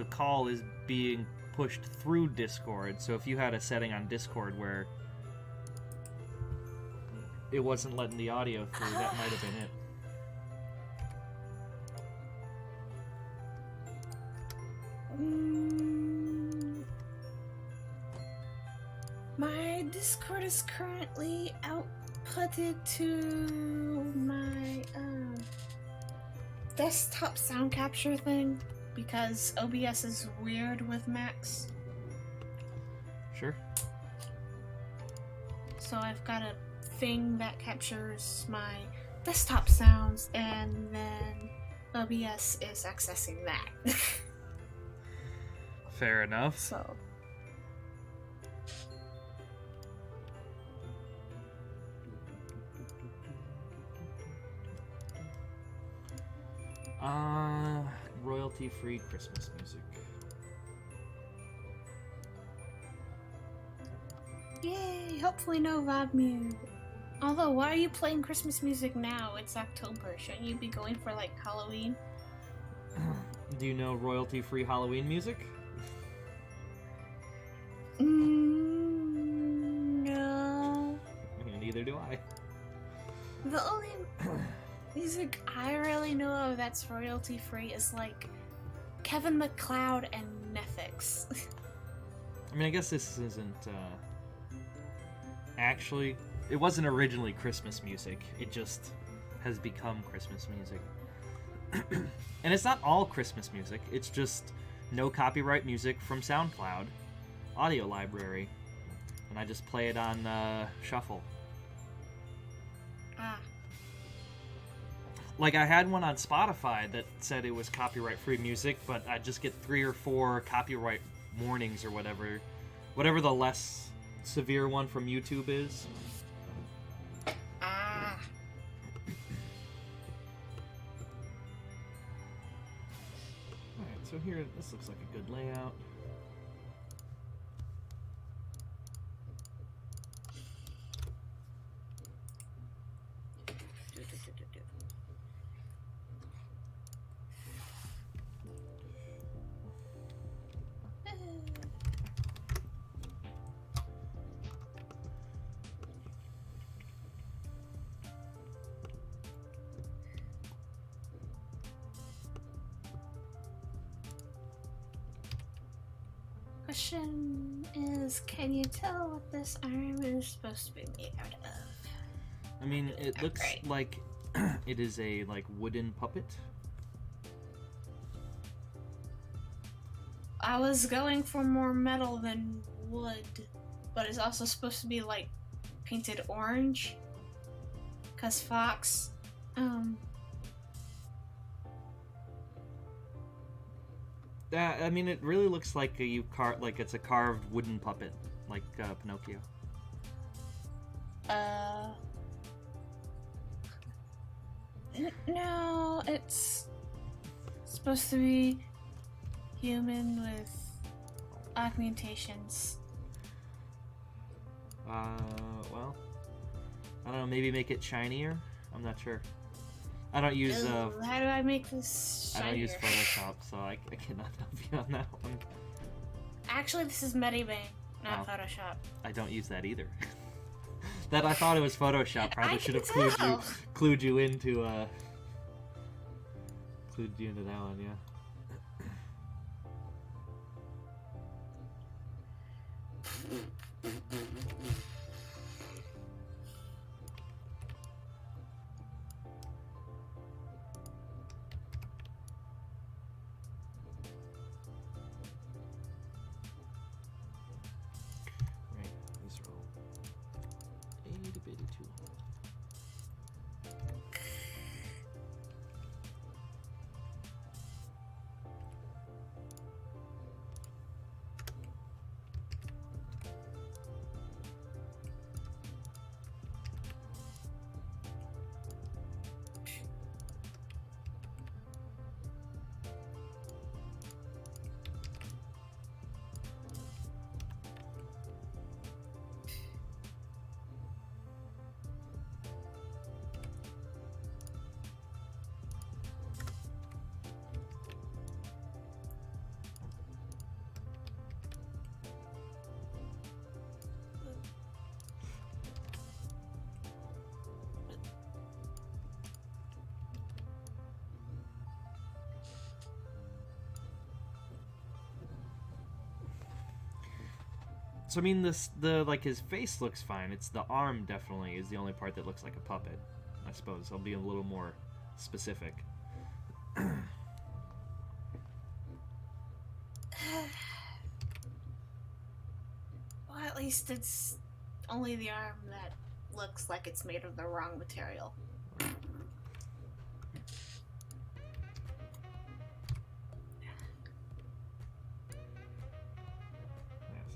S1: call is being pushed through Discord, so if you had a setting on Discord where it wasn't letting the audio through, that might have been it.
S3: My Discord is currently outputted to my desktop sound capture thing because OBS is weird with Macs.
S1: Sure.
S3: So I've got a thing that captures my desktop sounds, and then OBS is accessing that.
S1: Fair enough.
S3: So.
S1: Royalty-free Christmas music.
S3: Yay! Hopefully no vibe mute. Although, why are you playing Christmas music now? It's October. Shouldn't you be going for, like, Halloween?
S1: Do you know royalty-free Halloween music?
S3: No.
S1: Neither do I.
S3: The only music I really know of that's royalty-free is, like, Kevin MacLeod and Netflix.
S1: I mean, I guess this isn't, actually... It wasn't originally Christmas music. It just has become Christmas music. And it's not all Christmas music. It's just no copyright music from SoundCloud audio library. And I just play it on shuffle.
S3: Ah.
S1: Like, I had one on Spotify that said it was copyright-free music, but I just get 3 or 4 copyright warnings or whatever. Whatever the less severe one from YouTube is.
S3: Ah.
S1: Alright, so here, this looks like a good layout.
S3: Question is, can you tell what this arm is supposed to be made out of?
S1: I mean, it looks like it is a, like, wooden puppet.
S3: I was going for more metal than wood, but it's also supposed to be, like, painted orange. 'Cause Fox,
S1: I mean, it really looks like like it's a carved wooden puppet, like Pinocchio.
S3: No, it's supposed to be human with augmentations.
S1: Well, I don't know, maybe make it shinier? I'm not sure. I don't use,
S3: How do I make this shinier?
S1: I don't use Photoshop, so I cannot help you on that one.
S3: Actually, this is Medibang, not Photoshop.
S1: I don't use that either. That I thought it was Photoshop. Probably should have clued you into that one, yeah. So I mean, his face looks fine. It's the arm definitely is the only part that looks like a puppet. I suppose I'll be a little more specific.
S3: Well, at least it's only the arm that looks like it's made of the wrong material.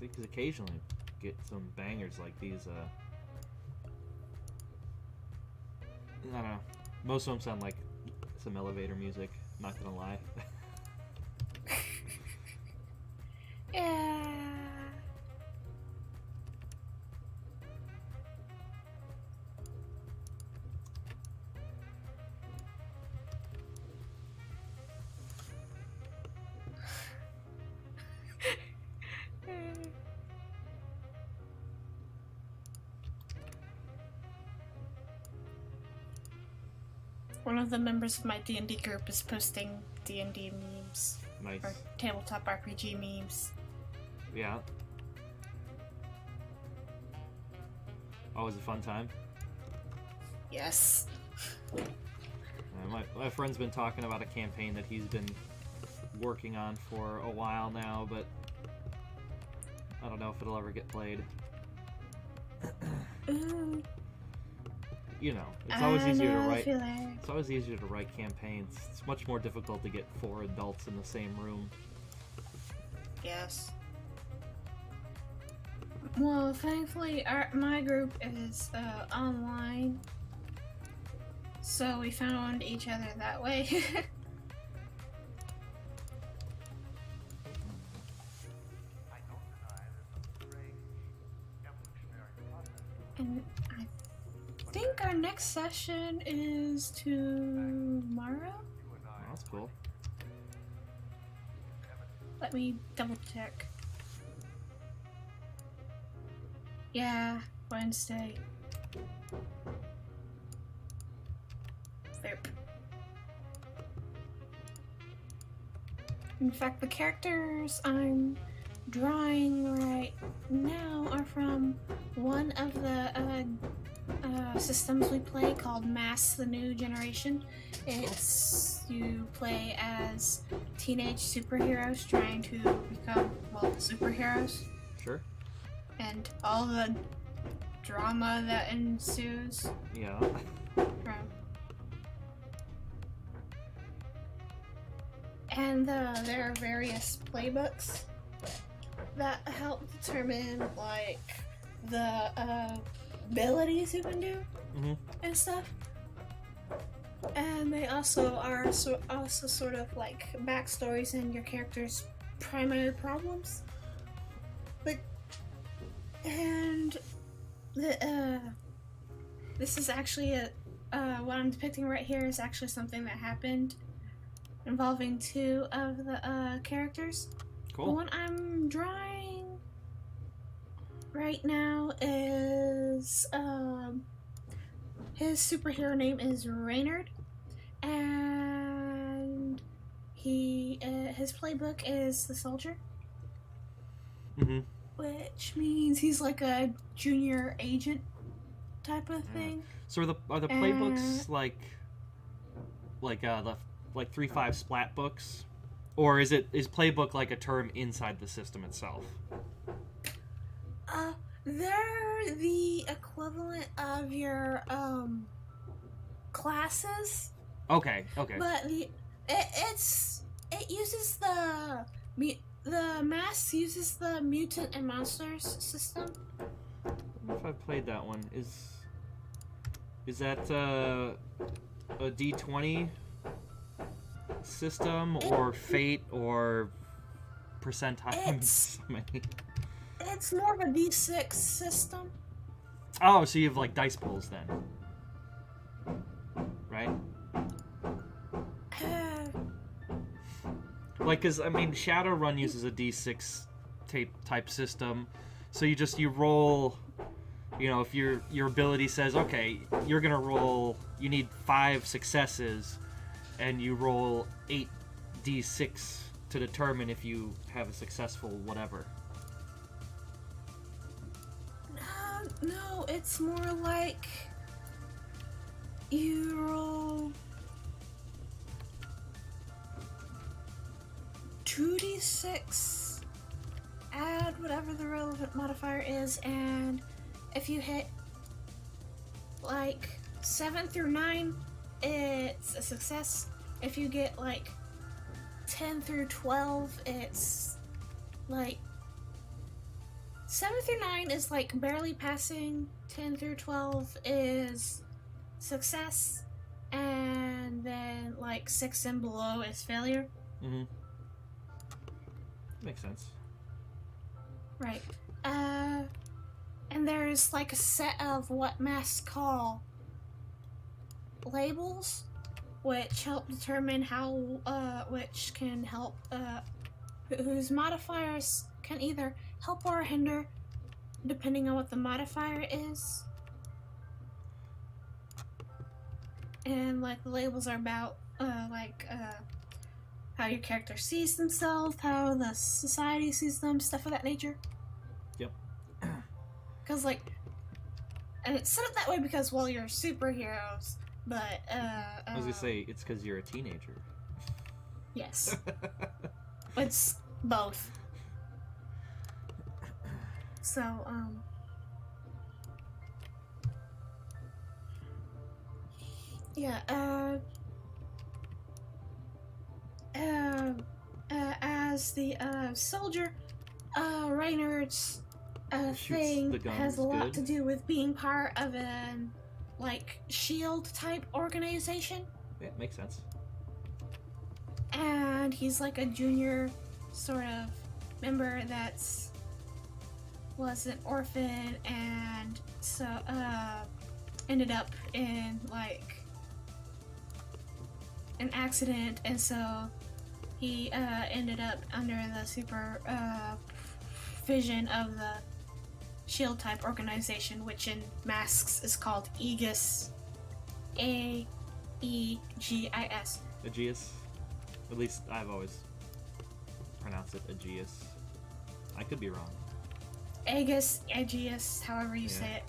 S1: Because occasionally get some bangers like these. I don't know. Most of them sound like some elevator music. Not gonna lie.
S3: Yeah. One of the members of my D&D group is posting D&D memes.
S1: Nice.
S3: Or tabletop RPG memes.
S1: Yeah. Always a fun time.
S3: Yes.
S1: My friend's been talking about a campaign that he's been working on for a while now, but I don't know if it'll ever get played.
S3: Ooh.
S1: You know, it's always easier to write.
S3: Like...
S1: It's always easier to write campaigns. It's much more difficult to get 4 adults in the same room.
S3: Yes. Well, thankfully, my group is online, so we found each other that way. And I think our next session is tomorrow?
S1: Oh, that's cool.
S3: Let me double check. Yeah, Wednesday. Yep. In fact, the characters I'm drawing right now are from one of the systems we play called Mass the New Generation. It's you play as teenage superheroes trying to become, well, superheroes.
S1: Sure.
S3: And all the drama that ensues.
S1: Yeah.
S3: And there are various playbooks that help determine, like, the abilities you can do and stuff. And they also are also sort of like backstories and your character's primary problems. Like, and the this is actually what I'm depicting right here is actually something that happened involving 2 of the characters.
S1: Cool.
S3: The one I'm drawing right now is his superhero name is Reynard, and his playbook is the soldier, which means he's like a junior agent type of thing.
S1: So are the playbooks like the 3-5 splat books, or is playbook like a term inside the system itself?
S3: They're the equivalent of your classes.
S1: Okay.
S3: But it uses the mass uses the mutant and monsters system.
S1: I don't know if I've played that one. Is that a D20 system or fate or percentiles?
S3: It's more of a D6 system.
S1: Oh, so you have like dice pools then, right? Like, cause I mean, Shadowrun uses a D6 type system, so you roll. You know, if your ability says, okay, you're gonna roll, you need 5 successes, and you roll 8d6 to determine if you have a successful whatever.
S3: No, it's more like you roll 2d6, add whatever the relevant modifier is, and if you hit like 7 through 9, it's a success. If you get like 10 through 12, it's like 7 through 9 is like barely passing, 10 through 12 is success, and then like 6 and below is failure.
S1: Makes sense.
S3: Right. And there's like a set of what masks call labels, which help determine how, which can help, whose modifiers can either help or hinder, depending on what the modifier is. And like the labels are about, how your character sees themselves, how the society sees them, stuff of that nature.
S1: Yep.
S3: Because and it's set up that way because, well, you're superheroes, but,
S1: I was gonna say, it's because you're a teenager.
S3: Yes. It's both. So, yeah, as the, soldier, Reynard's, thing has a lot to do with being part of an, like, shield type organization.
S1: Yeah, makes sense.
S3: And he's like a junior sort of member was an orphan, and so, ended up in, like, an accident, and so he, ended up under the supervision of the shield type organization, which in masks is called Aegis. A-E-G-I-S.
S1: Aegis? At least I've always pronounced it Aegis. I could be wrong.
S3: Aegis, however you say it.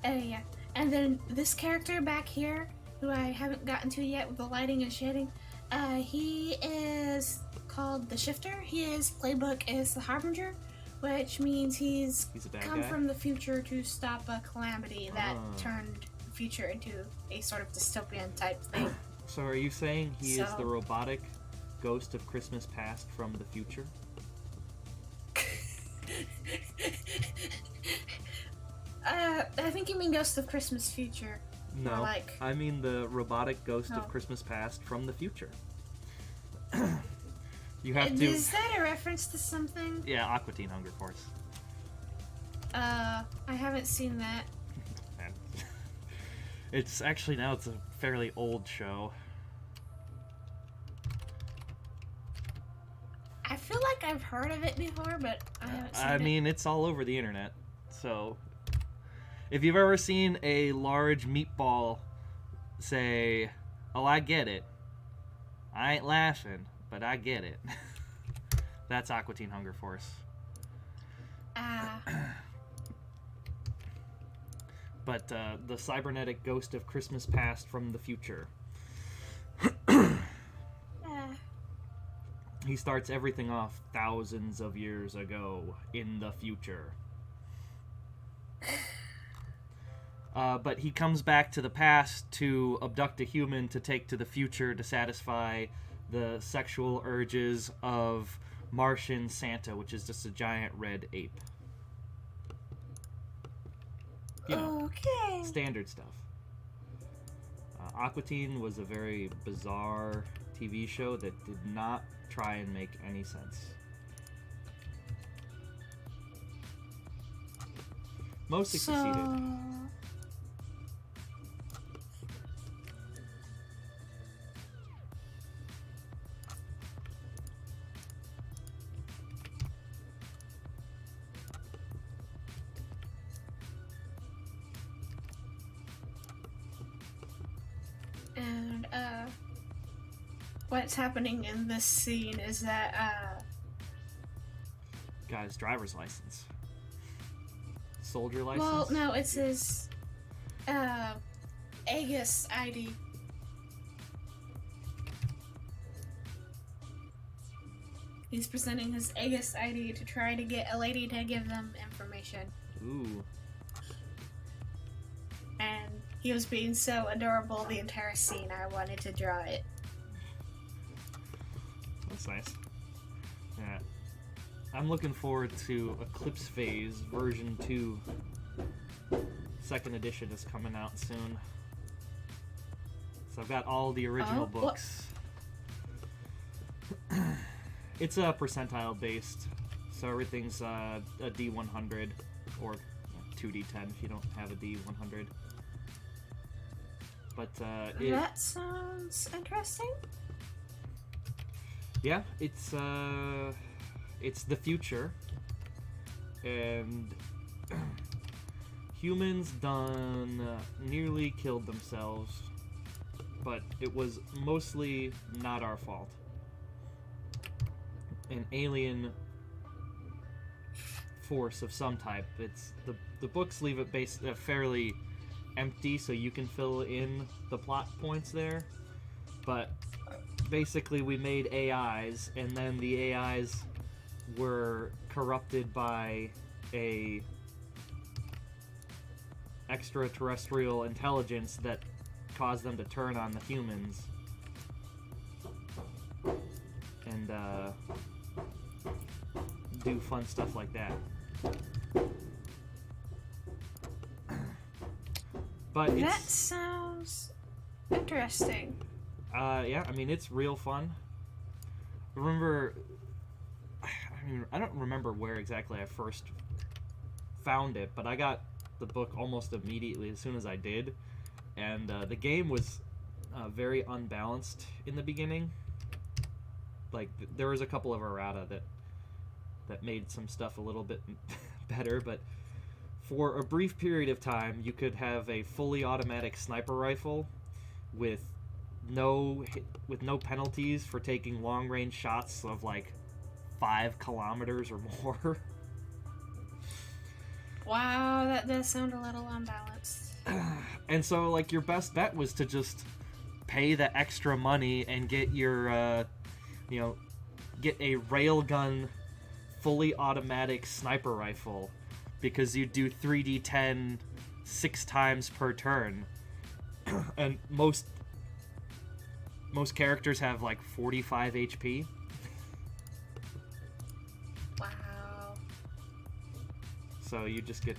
S3: Yeah. And then this character back here, who I haven't gotten to yet with the lighting and shading, he is called the Shifter. His playbook is the Harbinger, which means he's
S1: a bad
S3: come
S1: guy?
S3: from the future to stop a calamity that turned the future into a sort of dystopian type thing.
S1: So are you saying he is the robotic ghost of Christmas past from the future?
S3: I think you mean Ghost of Christmas Future.
S1: No, I mean the robotic ghost of Christmas past from the future. You have to...
S3: Is that a reference to something?
S1: Yeah, Aqua Teen Hunger Force.
S3: I haven't seen that.
S1: It's actually, now it's a fairly old show.
S3: I feel like I've heard of it before, but I haven't seen it.
S1: I mean, it's all over the internet, so... If you've ever seen a large meatball say, "Oh, I get it. I ain't laughing, but I get it." That's Aqua Teen Hunger Force. But the cybernetic ghost of Christmas past from the future. He starts everything off thousands of years ago in the future. But he comes back to the past to abduct a human to take to the future to satisfy the sexual urges of Martian Santa, which is just a giant red ape. You know,
S3: okay.
S1: standard stuff. Aqua Teen was a very bizarre TV show that did not try and make any sense. Mostly succeeded.
S3: And what's happening in this scene is that
S1: Got his driver's license. Soldier license?
S3: well, no, it's his Aegis ID. He's presenting his Aegis ID to try to get a lady to give them information.
S1: Ooh.
S3: And he was being so adorable the entire scene, I wanted to draw it.
S1: That's nice. Yeah. I'm looking forward to Eclipse Phase version 2. Second edition is coming out soon. So I've got all the original books. It's percentile based, so everything's a D100 or 2D10 if you don't have a D100. But
S3: that sounds interesting.
S1: Yeah, it's the future, and humans done nearly killed themselves, but it was mostly not our fault. An alien force of some type. It's the books leave it fairly empty, so you can fill in the plot points there. But basically, we made AIs, and then the AIs were corrupted by a extraterrestrial intelligence that caused them to turn on the humans. And do fun stuff like that. But
S3: that sounds interesting.
S1: Yeah, I mean, it's real fun. I don't remember where exactly I first found it, but I got the book almost immediately as soon as I did. And the game was very unbalanced in the beginning. Like, there was a couple of errata that made some stuff a little bit better, but for a brief period of time, you could have a fully automatic sniper rifle with no penalties for taking long-range shots of, like, 5 kilometers or more.
S3: Wow, that does sound a little unbalanced.
S1: And so, like, your best bet was to just pay the extra money and get your, get a railgun fully automatic sniper rifle, because you do 3d10 6 times per turn. And most characters have like 45 HP.
S3: Wow.
S1: So you just get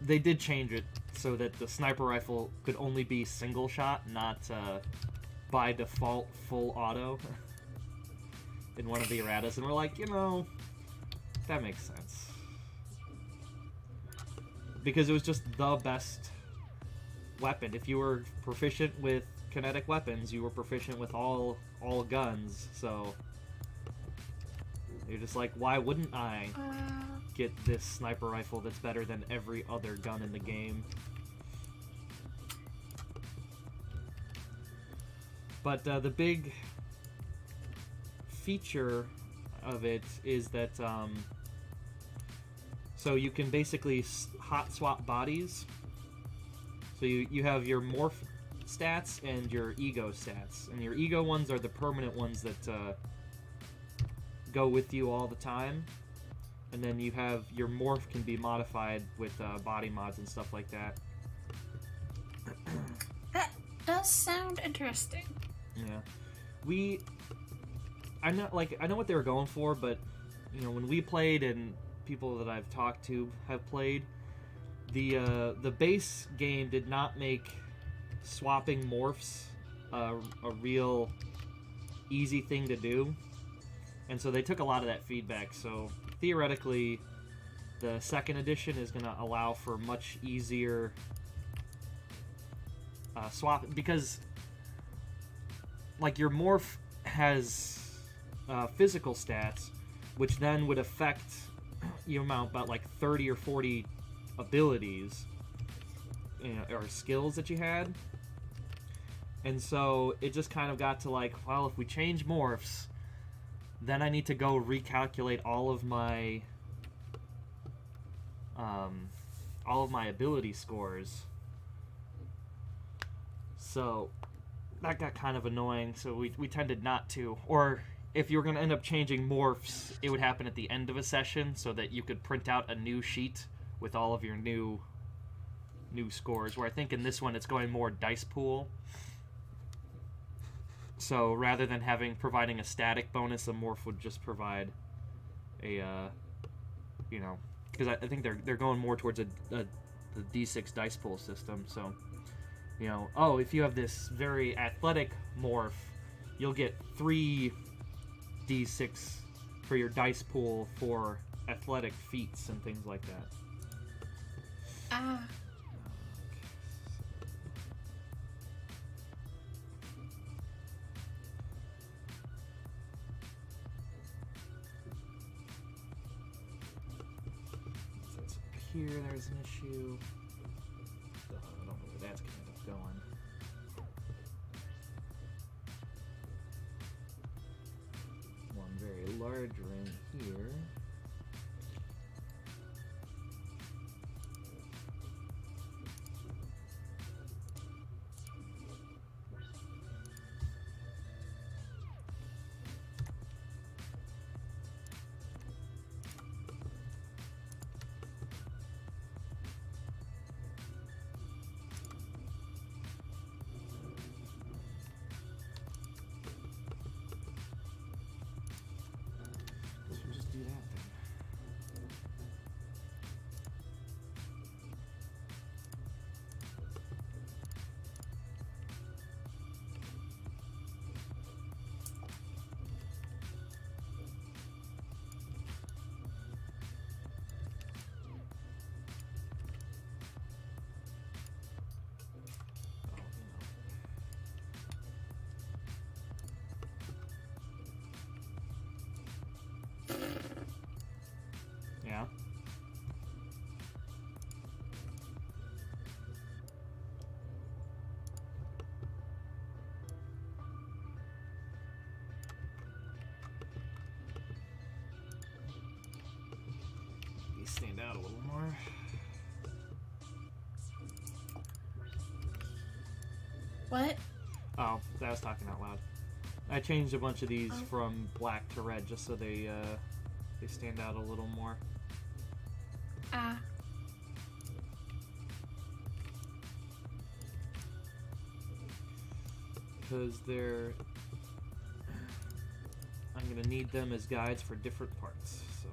S1: they did change it so that the sniper rifle could only be single shot, not by default full auto in one of the erratas, and we're like, that makes sense. Because it was just the best weapon. If you were proficient with kinetic weapons, you were proficient with all guns, so you're just like, why wouldn't I get this sniper rifle that's better than every other gun in the game? But the big feature of it is that so you can basically hot swap bodies. So you have your morph stats and your ego stats, and your ego ones are the permanent ones that go with you all the time, and then you have your morph can be modified with body mods and stuff like that.
S3: That does sound interesting.
S1: Yeah, I know what they were going for, but you know, when we played and people that I've talked to have played, the base game did not make swapping morphs a real easy thing to do, and so they took a lot of that feedback. So theoretically, the second edition is going to allow for much easier swap, because like your morph has physical stats, which then would affect your amount about like 30 or 40 abilities, you know, or skills that you had. And so it just kind of got to like, well, if we change morphs, then I need to go recalculate all of my ability scores. So that got kind of annoying, so we tended not to. Or if you were going to end up changing morphs, it would happen at the end of a session so that you could print out a new sheet with all of your new scores, where I think in this one it's going more dice pool. So rather than providing a static bonus, a morph would just provide a, you know, because I think they're going more towards the D6 dice pool system. So, you know, oh, if you have this very athletic morph, you'll get 3 D6 for your dice pool for athletic feats and things like that.
S3: Ah.
S1: Here, there's an issue. I don't know where that's going to end up going. One very large ring here. Do that then. Yeah. These stand out a little more.
S3: What?
S1: Oh, I was talking out loud. I changed a bunch of these from black to red just so they stand out a little more.
S3: Ah.
S1: Because I'm gonna need them as guides for different parts, so.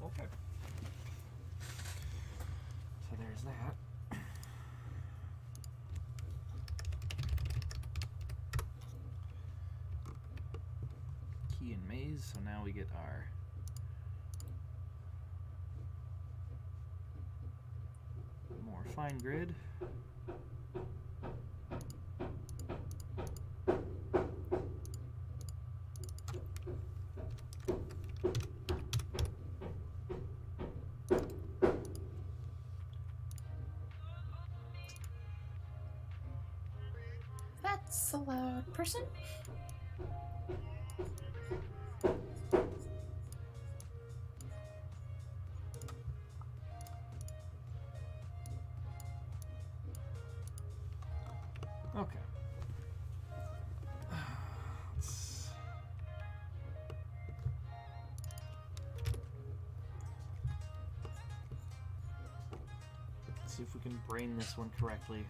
S1: Okay. So there's that. Key and maze, so now we get our more fine grid.
S3: solo person.
S1: Okay. Let's see if we can brain this one correctly.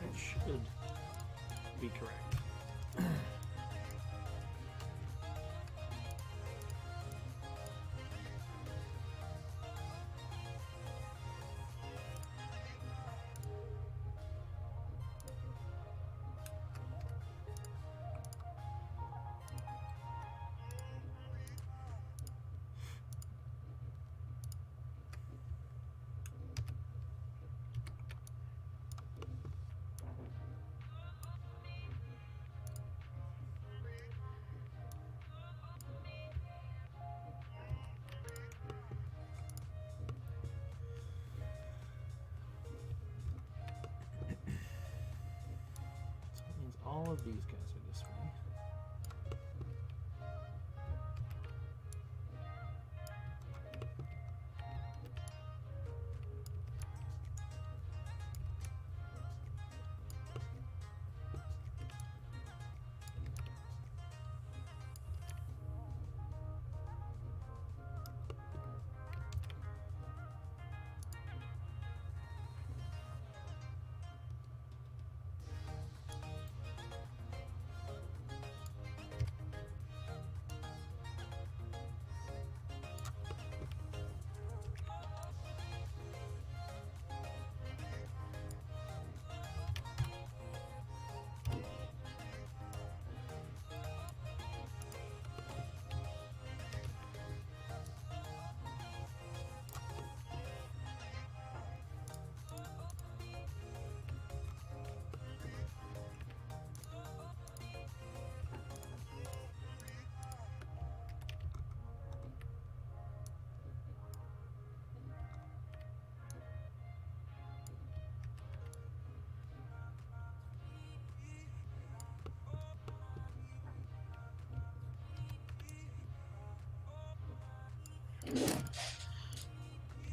S1: It should be correct. All of these guys are this way.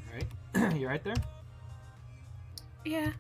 S1: Alright. You right there?
S3: Yeah.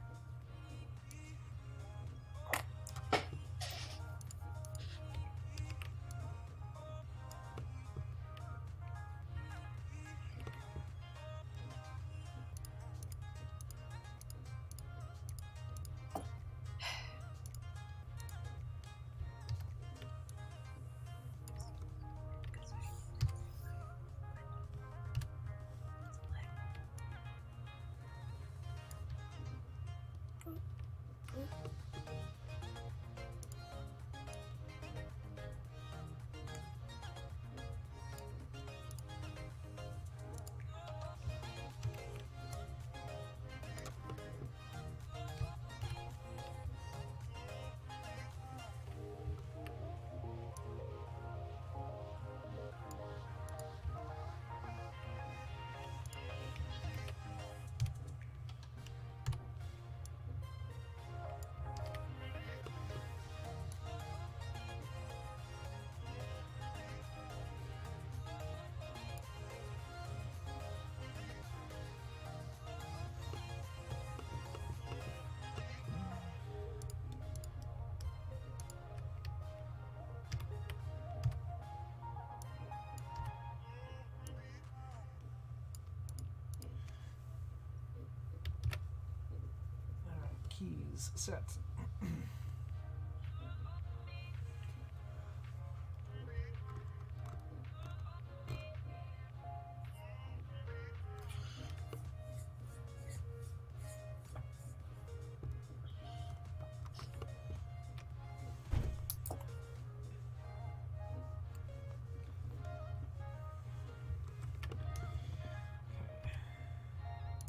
S1: is set.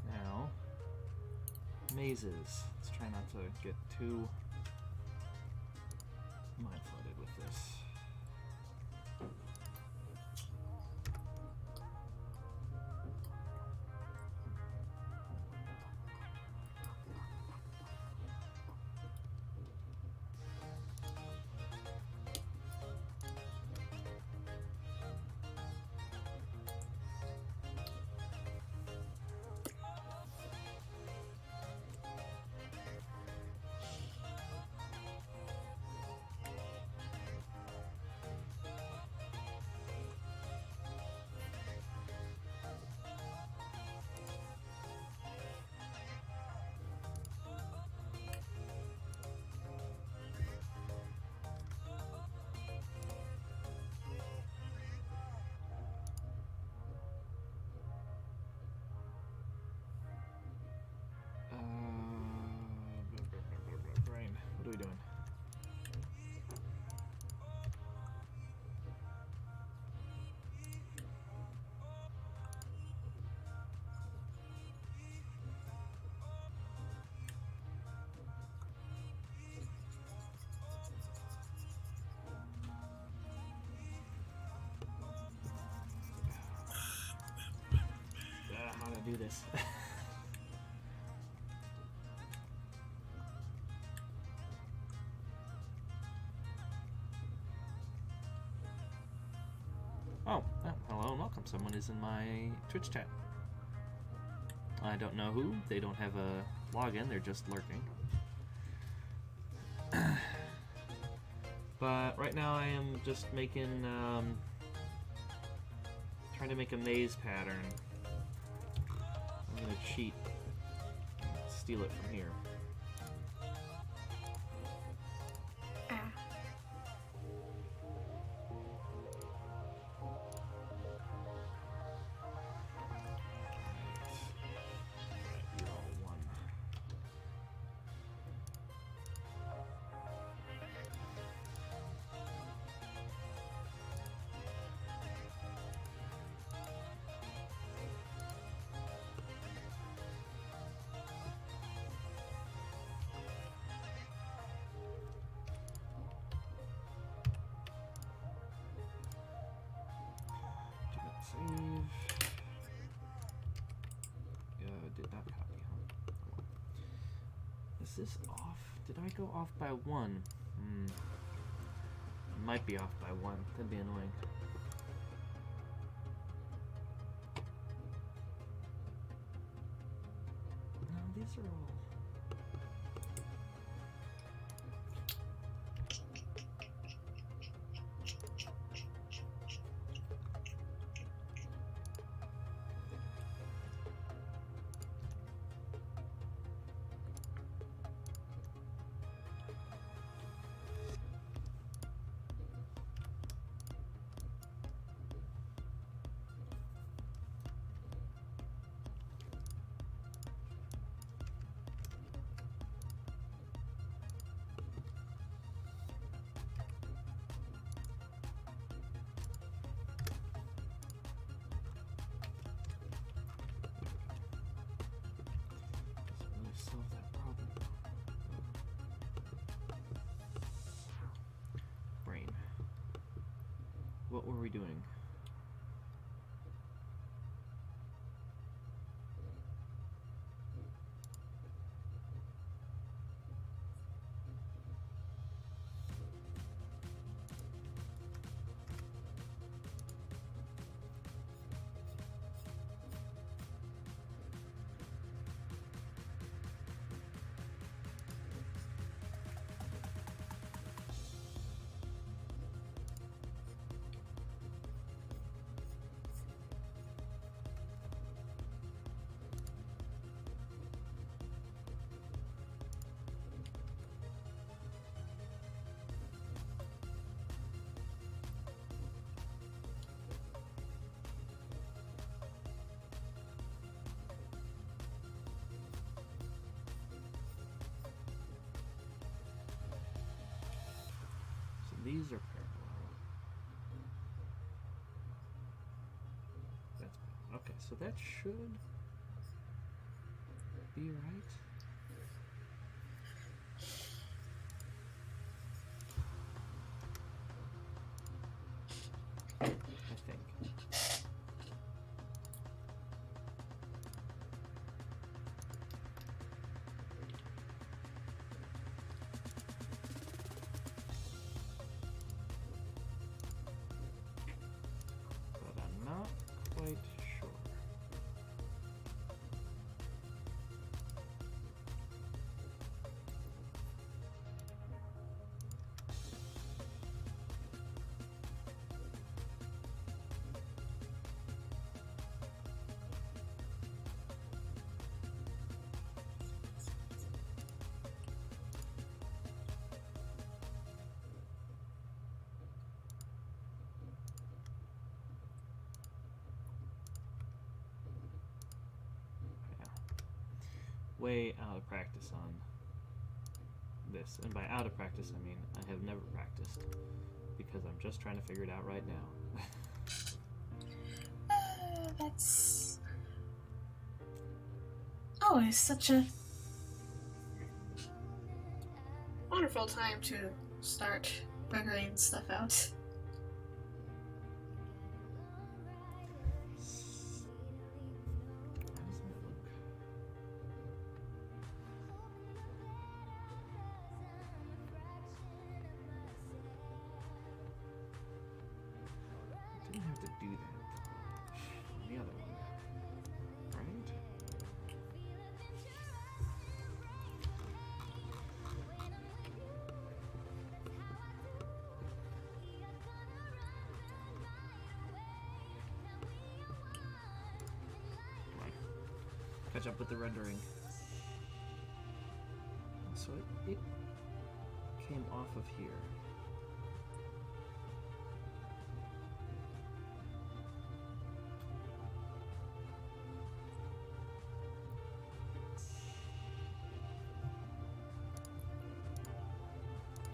S1: Now, mazes. Let's try not to get too mind flooded with this. Brain, what are we doing? How to do this? Oh, hello and welcome. Someone is in my Twitch chat. I don't know who. They don't have a login. They're just lurking. But right now I am just making, trying to make a maze pattern. I'm gonna cheat, steal it from here. Save. Did not copy, huh? Is this off? Did I go off by one? Might be off by one. That'd be annoying. No, these are all... Solve that problem. Brain. What were we doing? these are parallel. That's okay. So that should be right. I think. But I'm not quite sure. Way out of practice on this. And by out of practice, I mean I have never practiced because I'm just trying to figure it out right now.
S3: That's always such a wonderful time to start figuring stuff out. Catch up with the rendering. So it came off of here.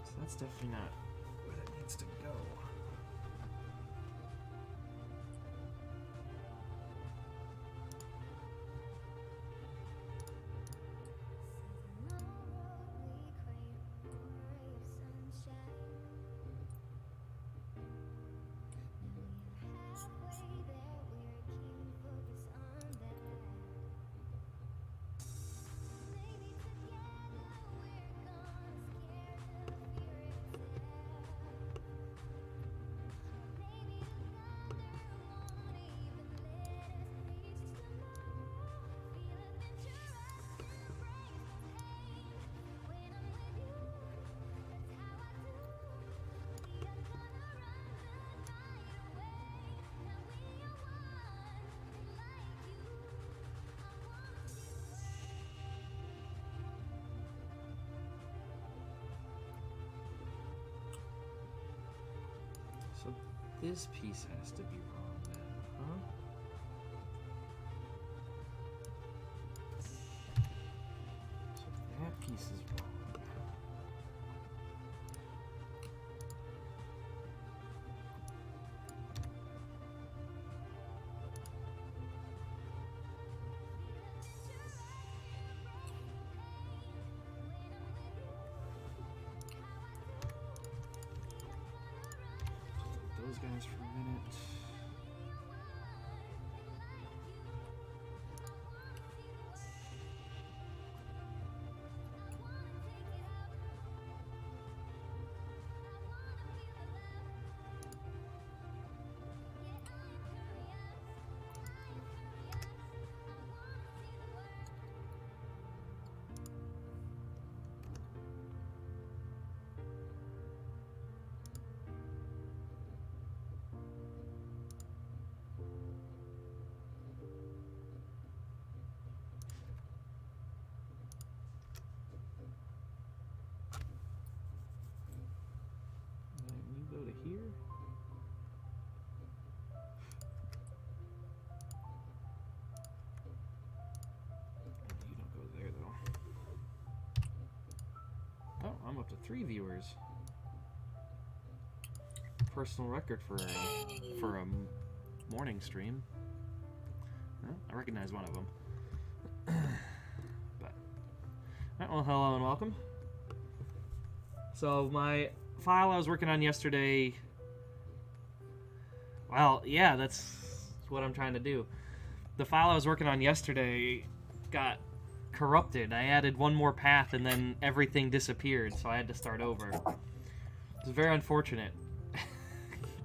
S3: So that's definitely not where that needs to go. So this piece has to be wrong then, huh? So that piece is wrong. Those guys for a minute. Go to here. You don't go there though. Oh, I'm up to 3 viewers.
S1: personal record for a morning stream. Well, I recognize one of them. But well, hello and welcome. So my file I was working on yesterday. Well, yeah, that's what I'm trying to do. The file I was working on yesterday got corrupted. I added one more path and then everything disappeared, so I had to start over. It's very unfortunate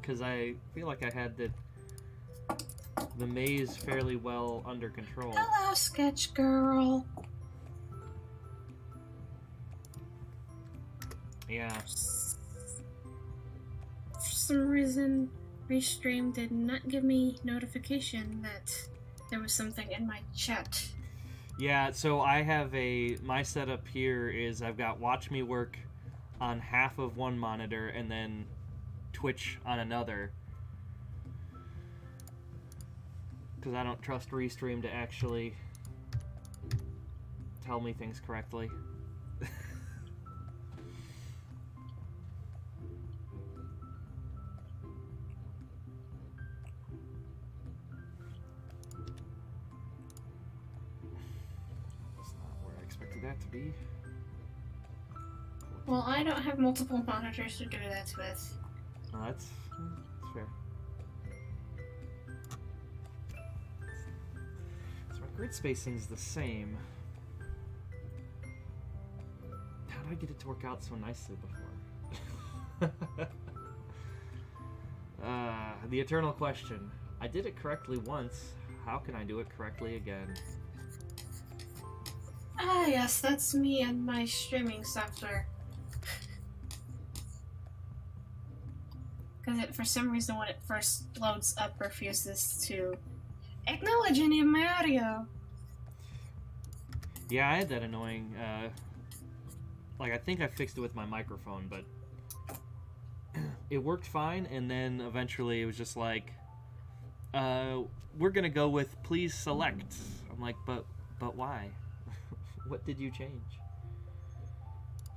S1: because I feel like I had the maze fairly well under control.
S3: Hello, Sketch Girl.
S1: Yeah.
S3: For some reason, Restream did not give me notification that there was something in my chat.
S1: Yeah, so I have my setup here is I've got Watch Me Work on half of one monitor and then Twitch on another. Because I don't trust Restream to actually tell me things correctly. That's not where I expected that to be.
S3: Well, I don't have multiple monitors to do that with.
S1: No, that's fair. So my grid spacing's the same. How did I get it to work out so nicely before? The eternal question. I did it correctly once. How can I do it correctly again?
S3: Ah, yes, that's me and my streaming software. Because for some reason, when it first loads up, refuses to acknowledge any of my audio.
S1: Yeah, I had that annoying, like, I think I fixed it with my microphone, but it worked fine, and then eventually it was just like, we're gonna go with please select. I'm like, but why? What did you change?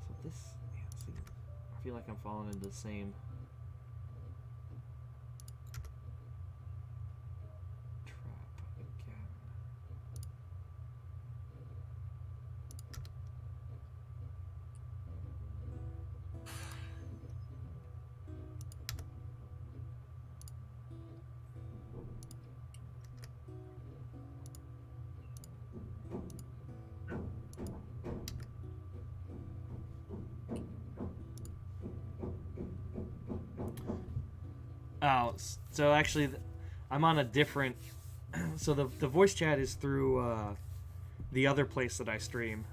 S1: So this, yeah, see, I feel like I'm falling into the same trap again. Oh, so actually, I'm on a different. So the voice chat is through the other place that I stream.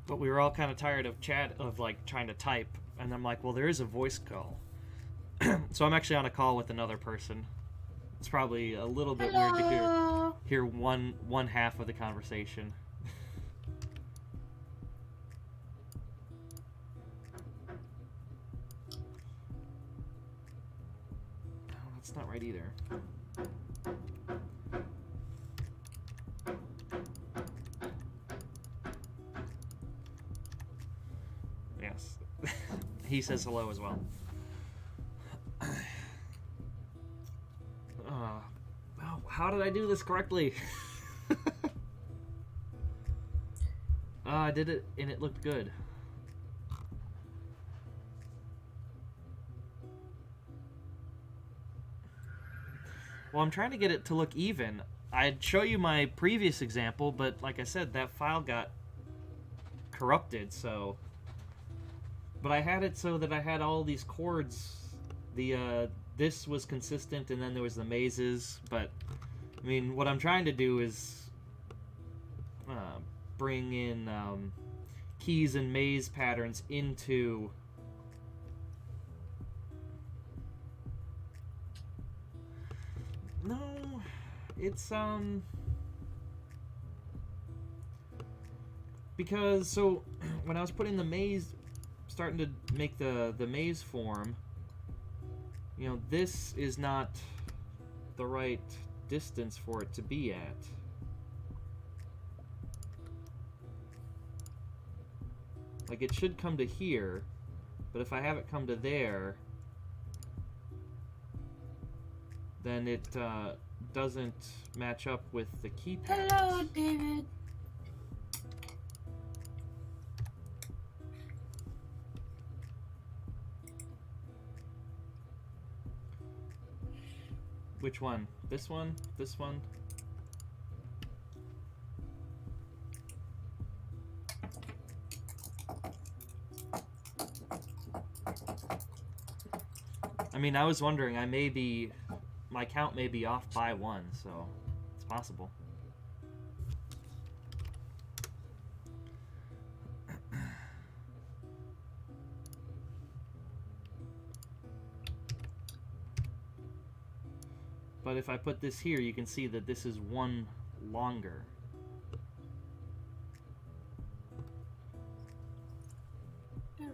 S1: But we were all kind of tired of like trying to type, and I'm like, well, there is a voice call. So I'm actually on a call with another person. It's probably a little bit weird to hear one half of the conversation. That's not right either. Yes. He says hello as well. Oh, how did I do this correctly? I did it and it looked good. Well, I'm trying to get it to look even. I'd show you my previous example, but like I said, that file got corrupted, so... But I had it so that I had all these chords. This was consistent, and then there was the mazes, but... I mean, what I'm trying to do is... bring in, keys and maze patterns into... No, it's, because, so, when I was putting the maze, starting to make the maze form, you know, this is not the right distance for it to be at. Like, it should come to here, But if I have it come to there, then it doesn't match up with the keypad.
S3: Hello, David.
S1: Which one? This one? This one? I mean, I was wondering, my count may be off by 1, so it's possible. But if I put this here, you can see that this is 1 longer.
S3: I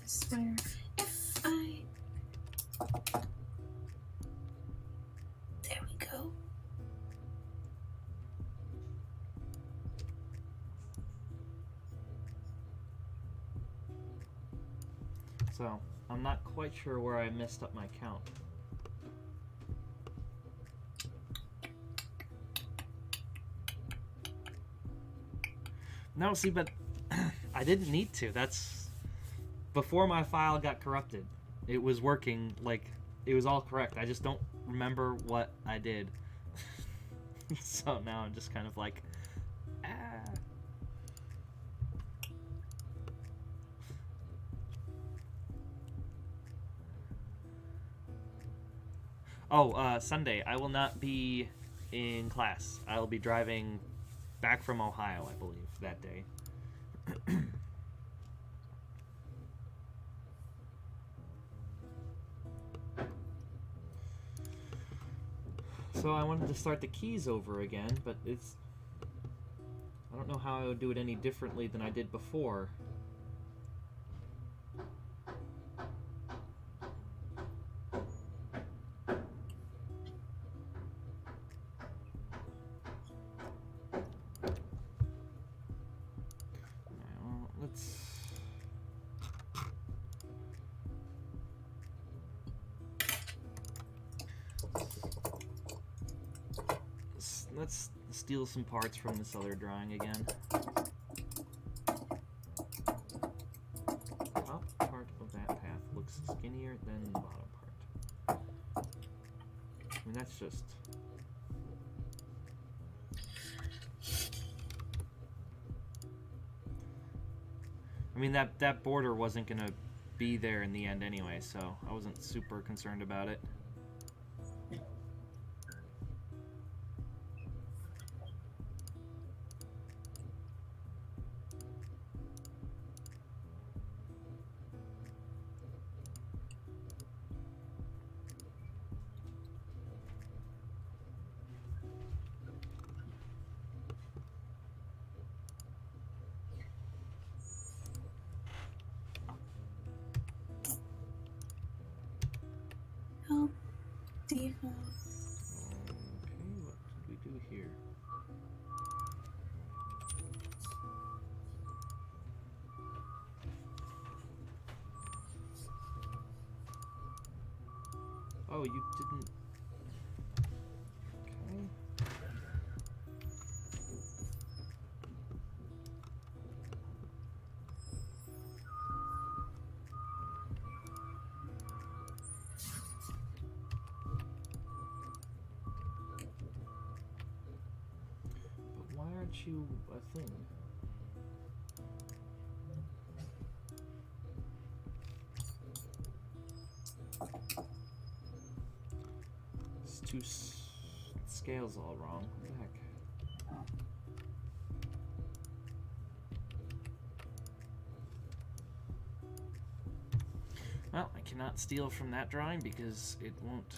S3: swear, if I... There we go.
S1: So, I'm not quite sure where I messed up my count. No, see, but I didn't need to. That's before my file got corrupted. It was working, like, it was all correct. I just don't remember what I did. So now I'm just kind of like, ah. Oh, Sunday, I will not be in class. I will be driving back from Ohio, I believe, that day. So I wanted to start the keys over again, but I don't know how I would do it any differently than I did before. Let's steal some parts from this other drawing again. Top part of that path looks skinnier than the bottom part. I mean, that's just... I mean, that border wasn't gonna be there in the end anyway, so I wasn't super concerned about it.
S3: Oh, default.
S1: Okay, what did we do here? Oh, you didn't... Okay. But why aren't you a thing? It's two scales all wrong. What the heck? Well, I cannot steal from that drawing because it won't.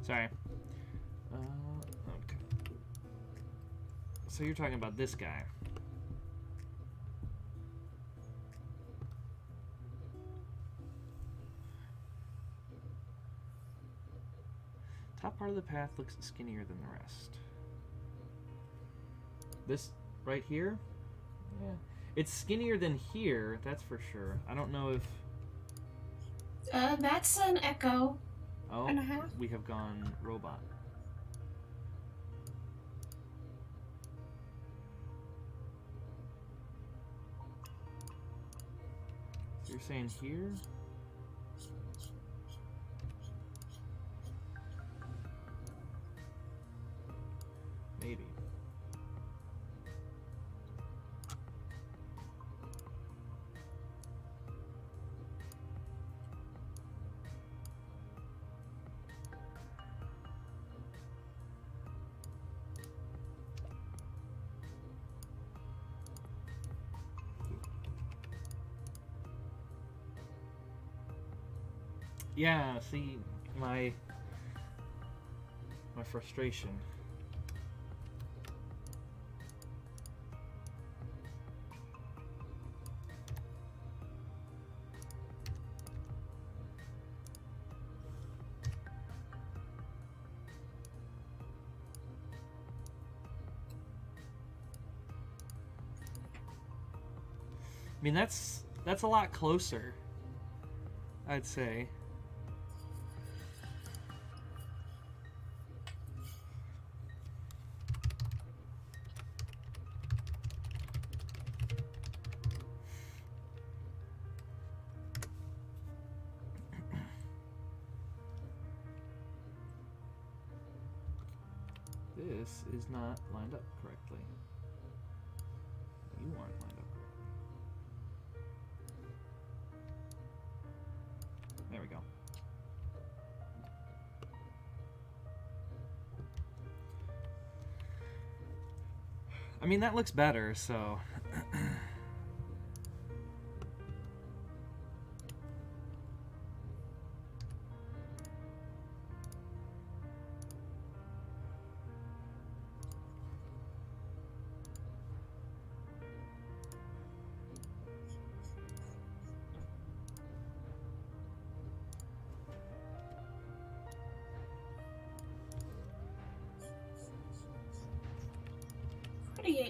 S1: Sorry. Okay. So you're talking about this guy. Top part of the path looks skinnier than the rest. This right here? Yeah. It's skinnier than here, that's for sure. I don't know if...
S3: That's an echo.
S1: Oh,
S3: and a half.
S1: we have gone robot. So you're saying here? Maybe. Yeah, see, my frustration. I mean, that's a lot closer, I'd say. This is not lined up correctly. You aren't lined up correctly. There we go. I mean, that looks better, so...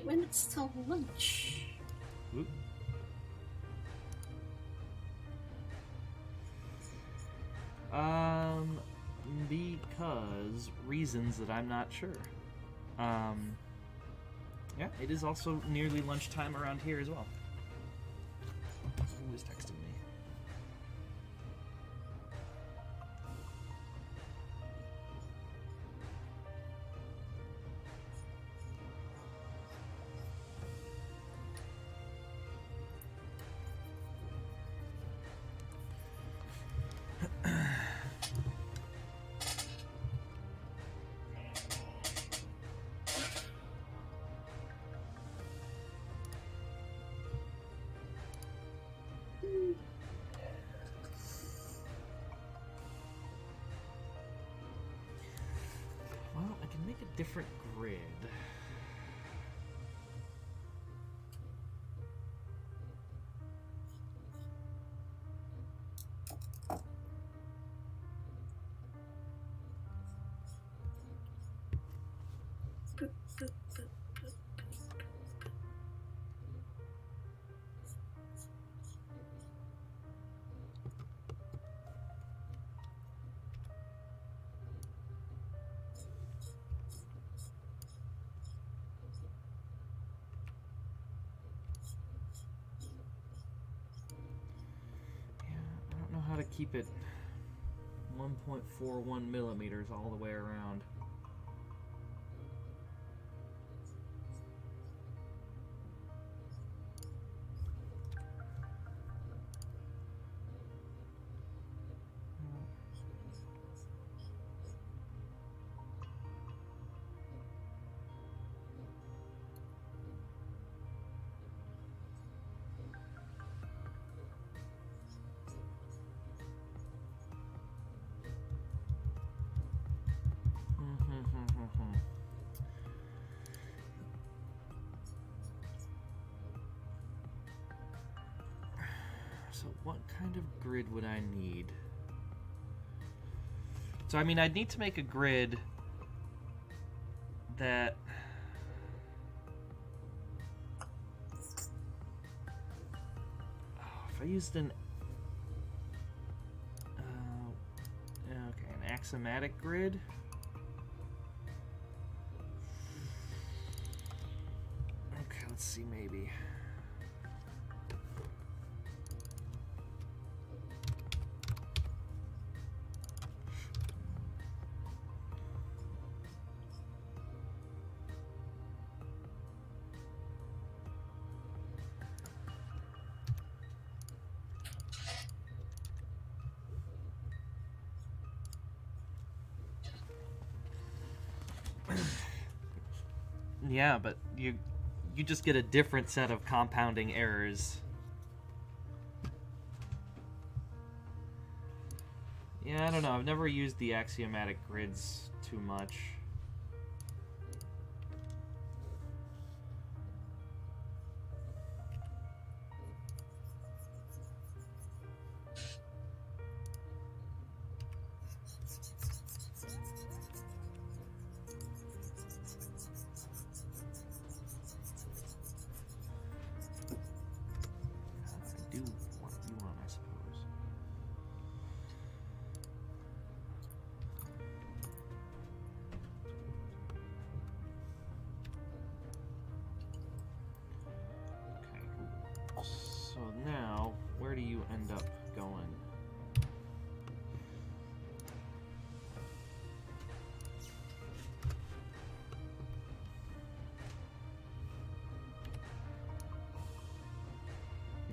S3: Minutes till lunch.
S1: Oop. Because reasons that I'm not sure. Yeah, it is also nearly lunchtime around here as well. Who is texting me? Well, I can make a different grid. How to keep it 1.41 millimeters all the way around. So what kind of grid would I need? So I mean, I'd need to make a grid that if I used an okay, an axiomatic grid. Okay, let's see, maybe. Yeah, but you just get a different set of compounding errors. Yeah, I don't know. I've never used the axiomatic grids too much. Now, where do you end up going?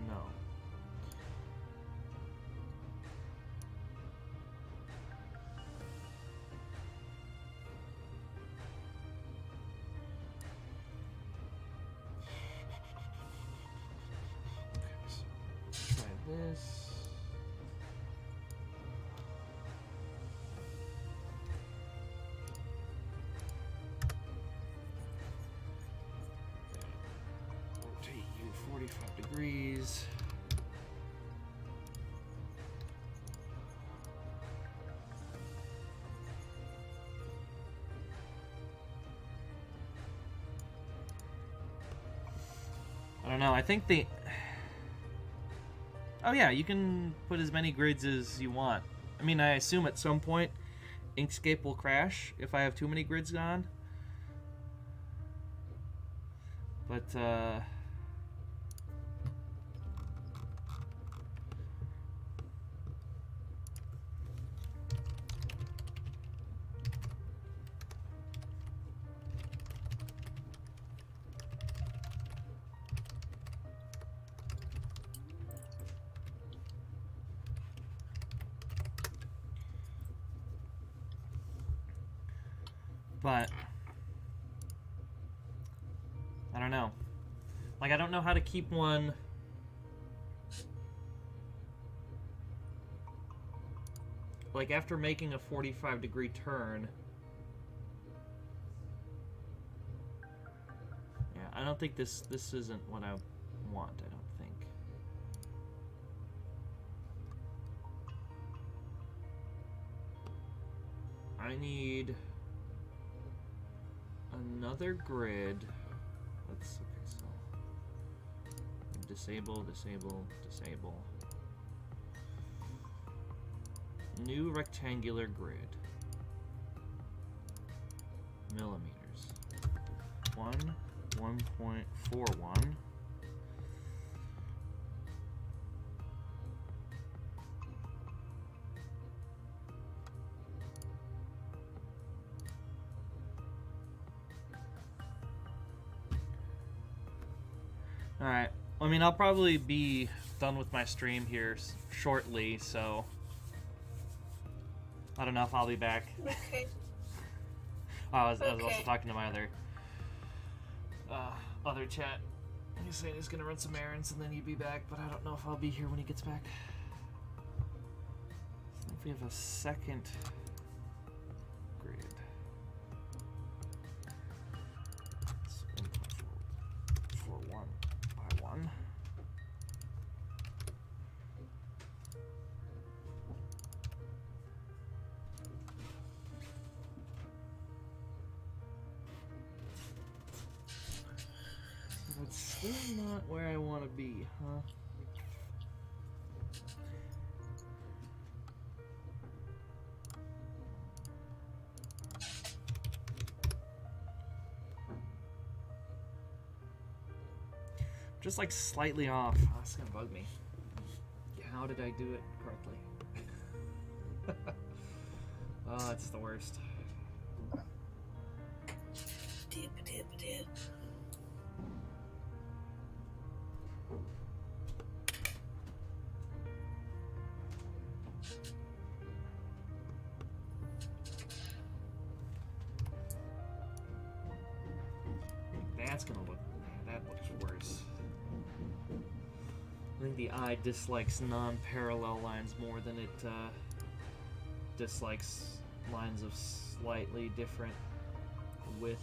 S1: No. This. Rotate you 45 degrees. I don't know, I think the... Oh yeah, you can put as many grids as you want. I mean, I assume at some point Inkscape will crash if I have too many grids on. But, I don't know. Like, I don't know how to keep one... Like, after making a 45-degree turn... Yeah, I don't think this isn't what I want, I don't think. I need... another grid. Let's, okay, so disable, disable, disable. New rectangular grid. Millimeters. 1.41. Alright, I mean, I'll probably be done with my stream here shortly, so I don't know if I'll be back.
S3: Okay.
S1: I was also talking to my other chat. He's saying he's gonna run some errands and then he'd be back, but I don't know if I'll be here when he gets back. So if we have a second grid. It's 1.41 by 1. That's still not where I want to be, huh? just like slightly off. Oh, that's gonna bug me. How did I do it correctly? Oh, it's the worst. That's gonna look. That looks worse. I think the eye dislikes non-parallel lines more than it dislikes lines of slightly different width.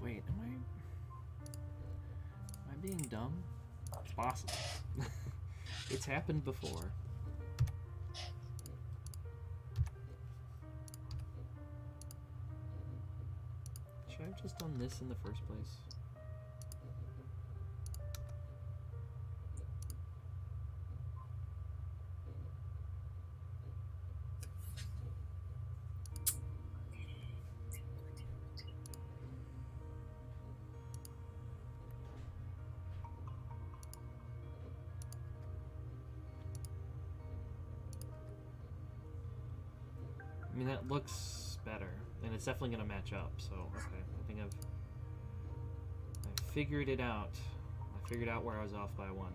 S1: Wait, am I being dumb? It's possible. It's happened before. Should I have just done this in the first place? I mean, that looks better, and it's definitely going to match up, so, okay, I think I figured it out. I figured out where I was off by one.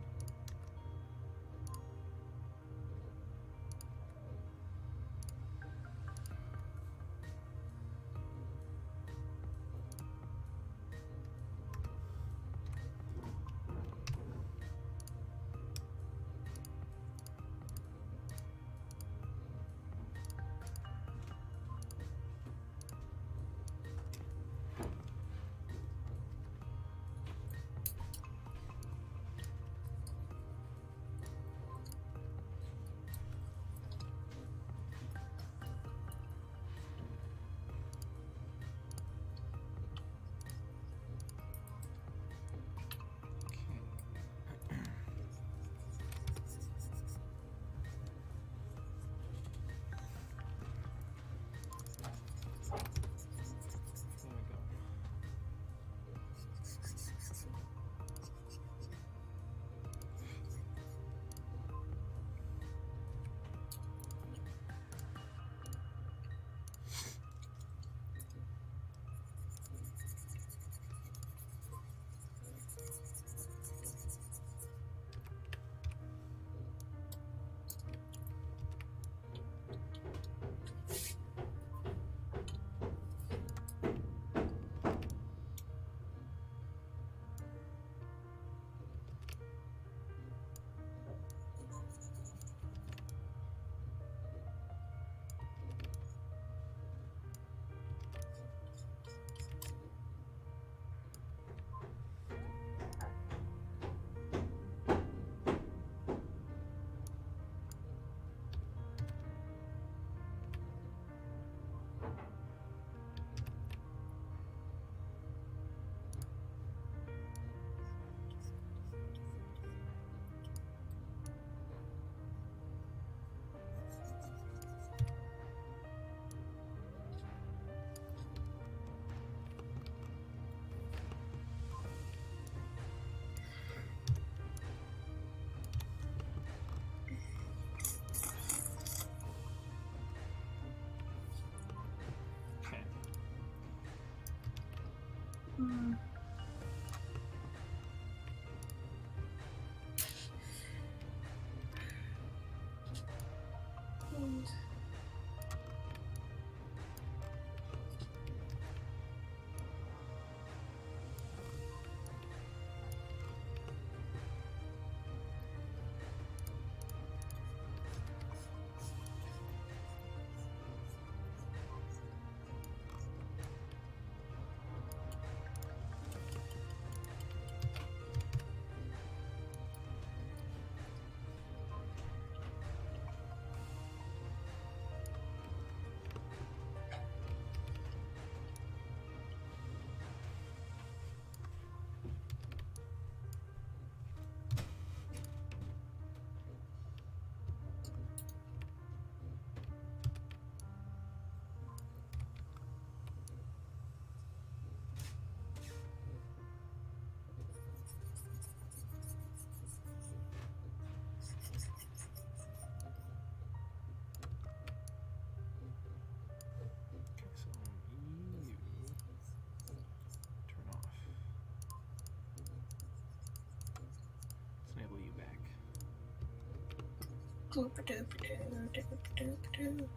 S3: Boop-a-doop-a-doo, doop-a-doop-a-doo.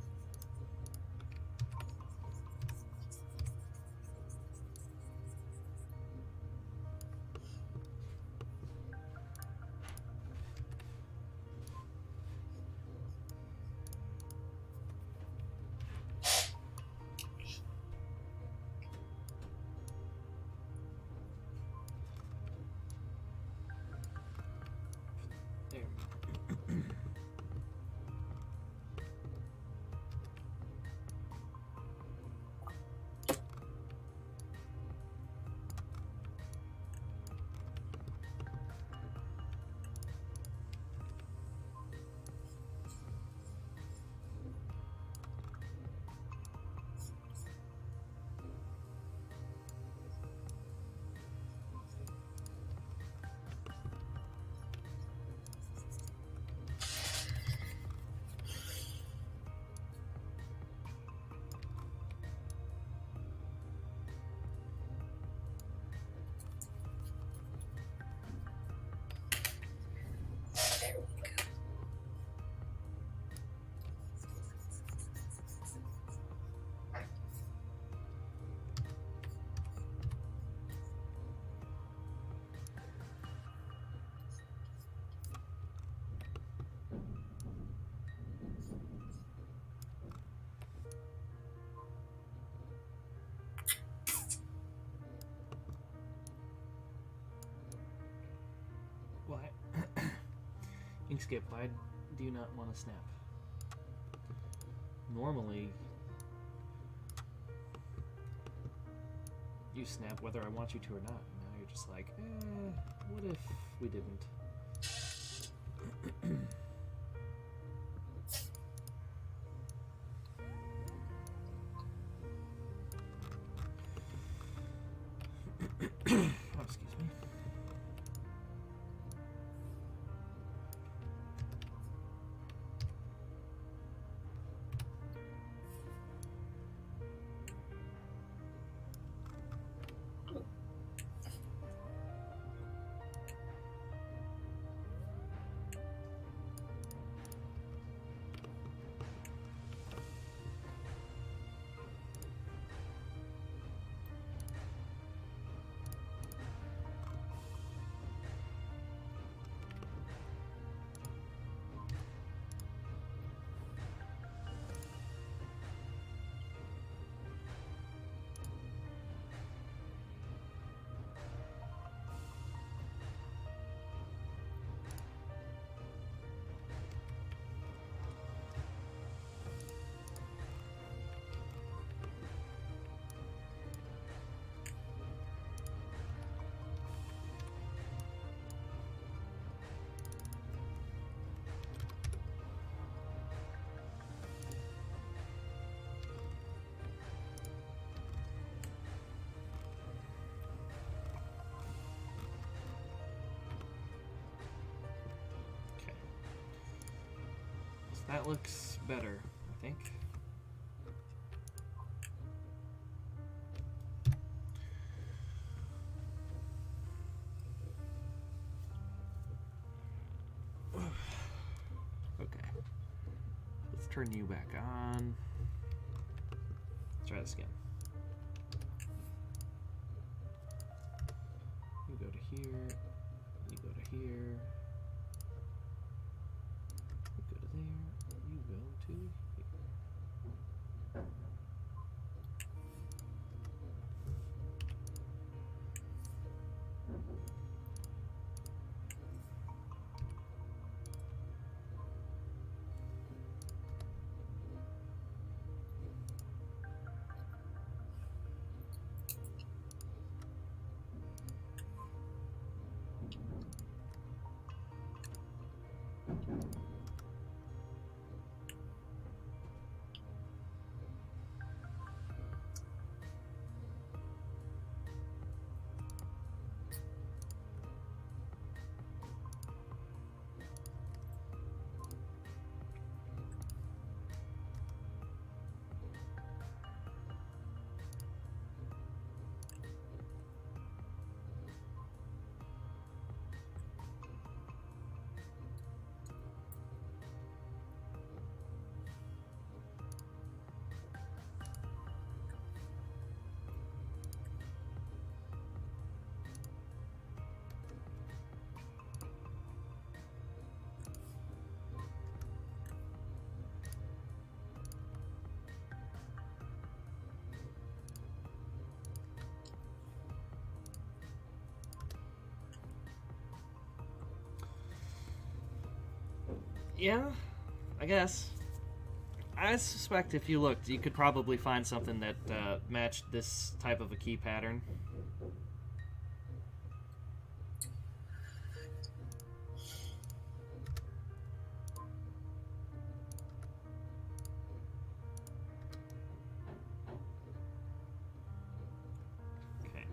S1: There. Why? Inkscape, why do you not want to snap? Normally, you snap whether I want you to or not. Now you're just like, what if we didn't? Oh, excuse me. That looks better, I think. Okay. Let's turn you back on. Let's try this again. You go to here. You go to here. You go to there. You go to here. Yeah, I guess. I suspect if you looked, you could probably find something that matched this type of a key pattern. Okay.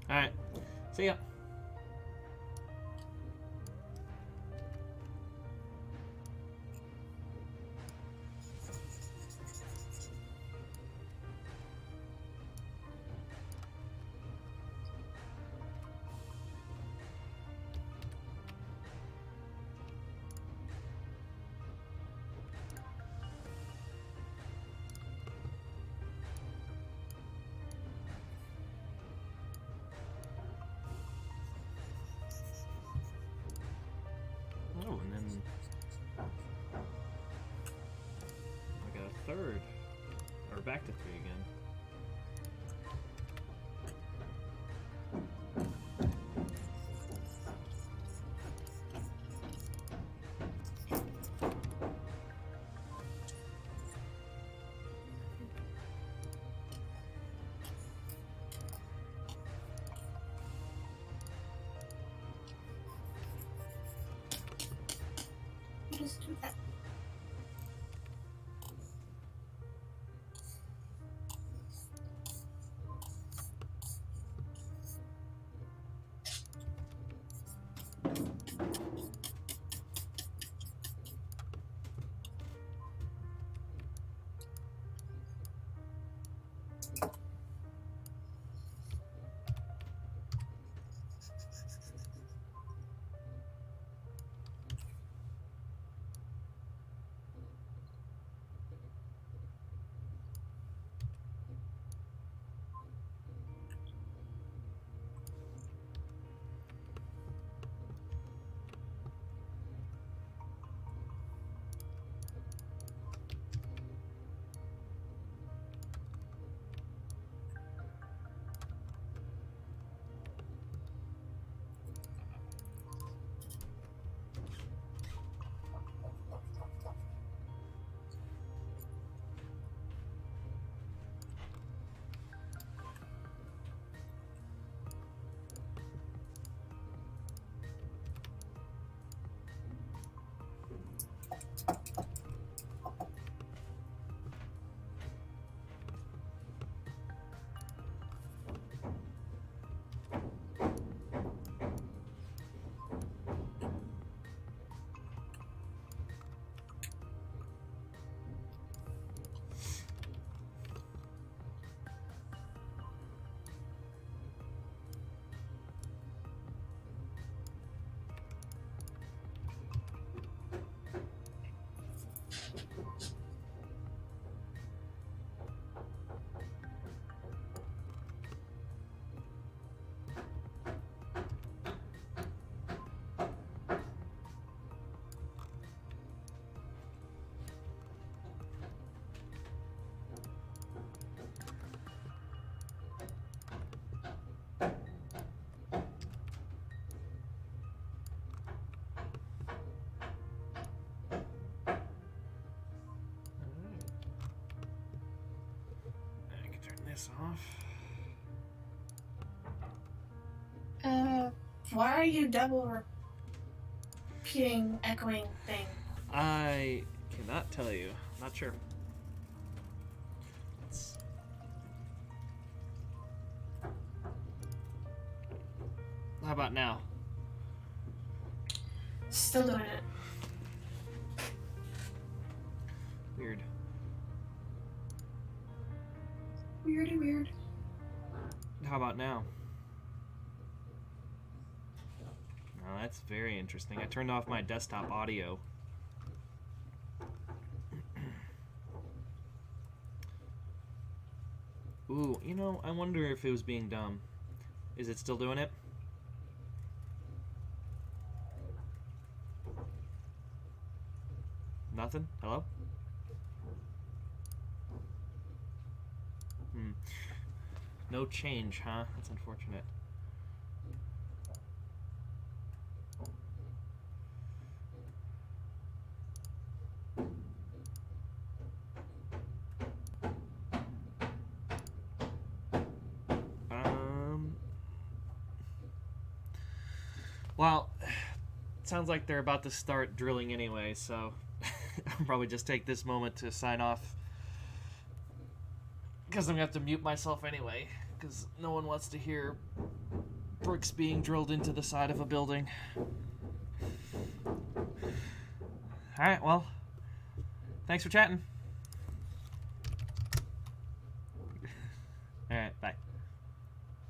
S1: Alright. See ya. Oh, and then I got a third. Or back to 3 again.
S3: Just do that. This off. Why are you double repeating echoing thing?
S1: I cannot tell you. Not sure. How about now?
S3: Still doing it.
S1: Weird.
S3: Weirdy weird.
S1: How about now? Oh, that's very interesting. I turned off my desktop audio. Ooh, you know, I wonder if it was being dumb. Is it still doing it? Nothing? Hello? No change, huh? That's unfortunate. Well, sounds like they're about to start drilling anyway, so I'll probably just take this moment to sign off. Because I'm going to have to mute myself anyway, because no one wants to hear bricks being drilled into the side of a building. Alright, well, thanks for chatting.